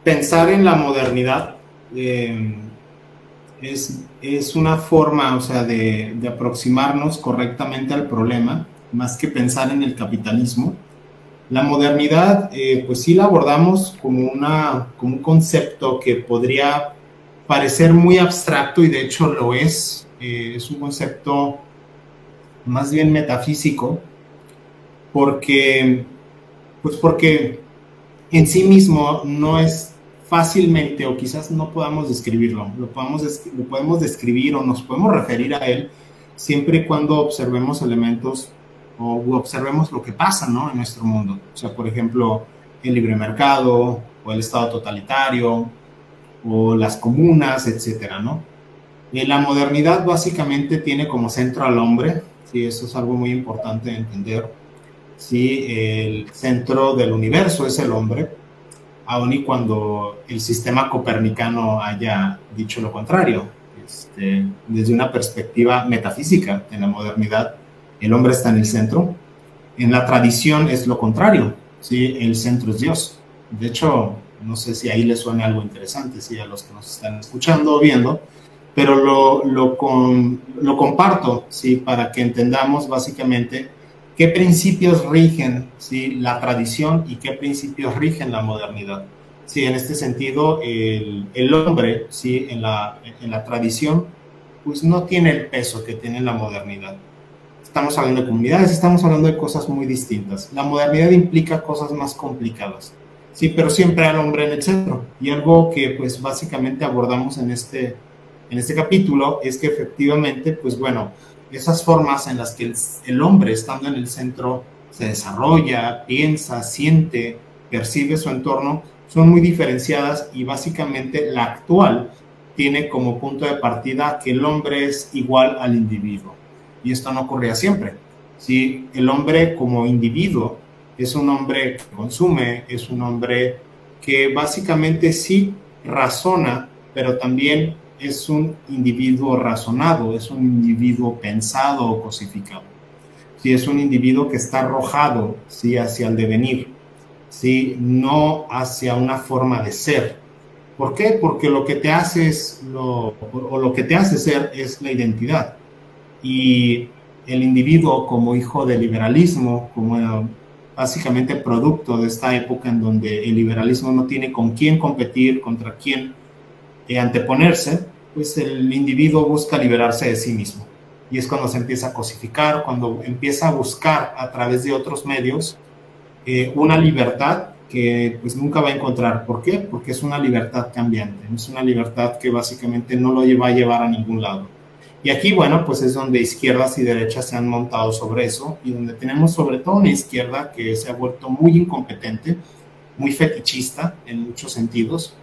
pensar en la modernidad es una forma, o sea, de aproximarnos correctamente al problema, más que pensar en el capitalismo. La modernidad, pues sí la abordamos como un concepto que podría parecer muy abstracto, y de hecho lo es. Es un concepto más bien metafísico, porque en sí mismo no es fácilmente, o quizás no podamos describirlo, lo podemos describir o nos podemos referir a él siempre y cuando observemos elementos o observemos lo que pasa, ¿no?, en nuestro mundo. O sea, por ejemplo, el libre mercado, o el estado totalitario, o las comunas, etcétera, ¿no? La modernidad básicamente tiene como centro al hombre, sí, eso es algo muy importante de entender. Sí, el centro del universo es el hombre, aun y cuando el sistema copernicano haya dicho lo contrario. Desde una perspectiva metafísica, en la modernidad, el hombre está en el centro. En la tradición es lo contrario, ¿sí? El centro es Dios. De hecho, no sé si ahí les suena algo interesante, ¿sí?, a los que nos están escuchando o viendo, pero lo comparto, ¿sí?, para que entendamos básicamente qué principios rigen, ¿sí?, la tradición, y qué principios rigen la modernidad. Sí, en este sentido, el hombre, ¿sí?, en la tradición, pues no tiene el peso que tiene la modernidad. Estamos hablando de comunidades, estamos hablando de cosas muy distintas. La modernidad implica cosas más complicadas, sí, pero siempre al hombre en el centro. Y algo que pues básicamente abordamos en este capítulo es que efectivamente, pues bueno, esas formas en las que el hombre, estando en el centro, se desarrolla, piensa, siente, percibe su entorno, son muy diferenciadas, y básicamente la actual tiene como punto de partida que el hombre es igual al individuo. Y esto no ocurría siempre. ¿Sí? El hombre como individuo es un hombre que consume, es un hombre que básicamente sí razona, pero también es un individuo razonado, es un individuo pensado o cosificado. Sí, es un individuo que está arrojado, sí, hacia el devenir, sí, no hacia una forma de ser. ¿Por qué? Porque lo que te hace lo que te hace ser es la identidad. Y el individuo, como hijo del liberalismo, como básicamente producto de esta época en donde el liberalismo no tiene con quién competir, contra quién anteponerse, pues el individuo busca liberarse de sí mismo. Y es cuando se empieza a cosificar, cuando empieza a buscar a través de otros medios una libertad que pues nunca va a encontrar. ¿Por qué? Porque es una libertad cambiante, es una libertad que básicamente no lo va a llevar a ningún lado. Y aquí, bueno, pues es donde izquierdas y derechas se han montado sobre eso, y donde tenemos sobre todo una izquierda que se ha vuelto muy incompetente, muy fetichista en muchos sentidos,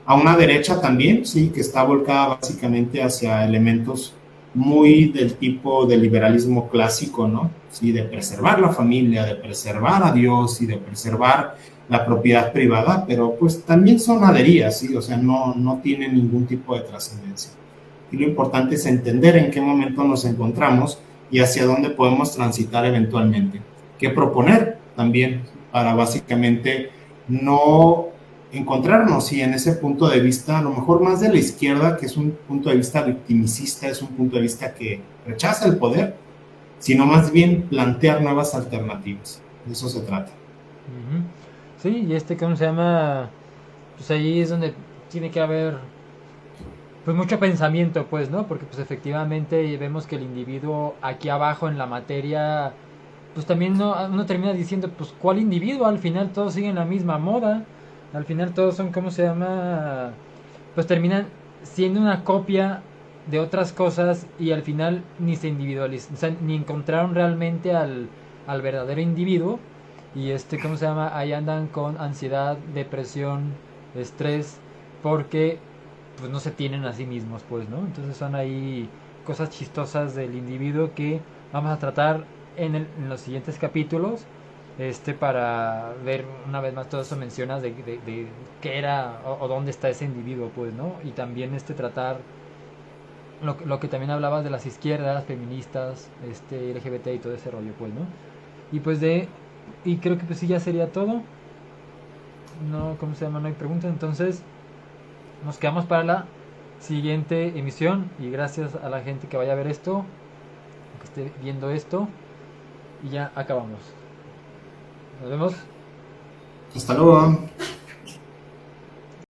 a una derecha también, sí, que está volcada básicamente hacia elementos muy del tipo del liberalismo clásico, ¿no? Sí, de preservar la familia, de preservar a Dios y de preservar la propiedad privada, pero pues también son naderías, ¿sí? O sea, no tienen ningún tipo de trascendencia. Y lo importante es entender en qué momento nos encontramos y hacia dónde podemos transitar eventualmente. ¿Qué proponer también para básicamente no encontrarnos y en ese punto de vista, a lo mejor más de la izquierda, que es un punto de vista victimicista, es un punto de vista que rechaza el poder, sino más bien plantear nuevas alternativas. De eso se trata. Ujú. Sí, y ¿cómo se llama? Pues ahí es donde tiene que haber pues mucho pensamiento, pues, ¿no? Porque pues efectivamente vemos que el individuo aquí abajo en la materia, pues también uno termina diciendo, pues, ¿cuál individuo? Al final todos siguen la misma moda, al final todos son, ¿cómo se llama? Pues terminan siendo una copia de otras cosas y al final ni se individualizan, o sea, ni encontraron realmente al verdadero individuo y ¿cómo se llama? Ahí andan con ansiedad, depresión, estrés, porque pues no se tienen a sí mismos, pues, ¿no? Entonces son ahí cosas chistosas del individuo que vamos a tratar en los siguientes capítulos, para ver una vez más todo eso mencionas de qué era o dónde está ese individuo, pues, ¿no? Y también tratar lo que también hablabas de las izquierdas, feministas, LGBT y todo ese rollo, pues, ¿no? Y pues y creo que pues sí ya sería todo. No, ¿cómo se llama? No hay preguntas, entonces nos quedamos para la siguiente emisión y gracias a la gente que vaya a ver esto, que esté viendo esto y ya acabamos. Nos vemos. Hasta luego.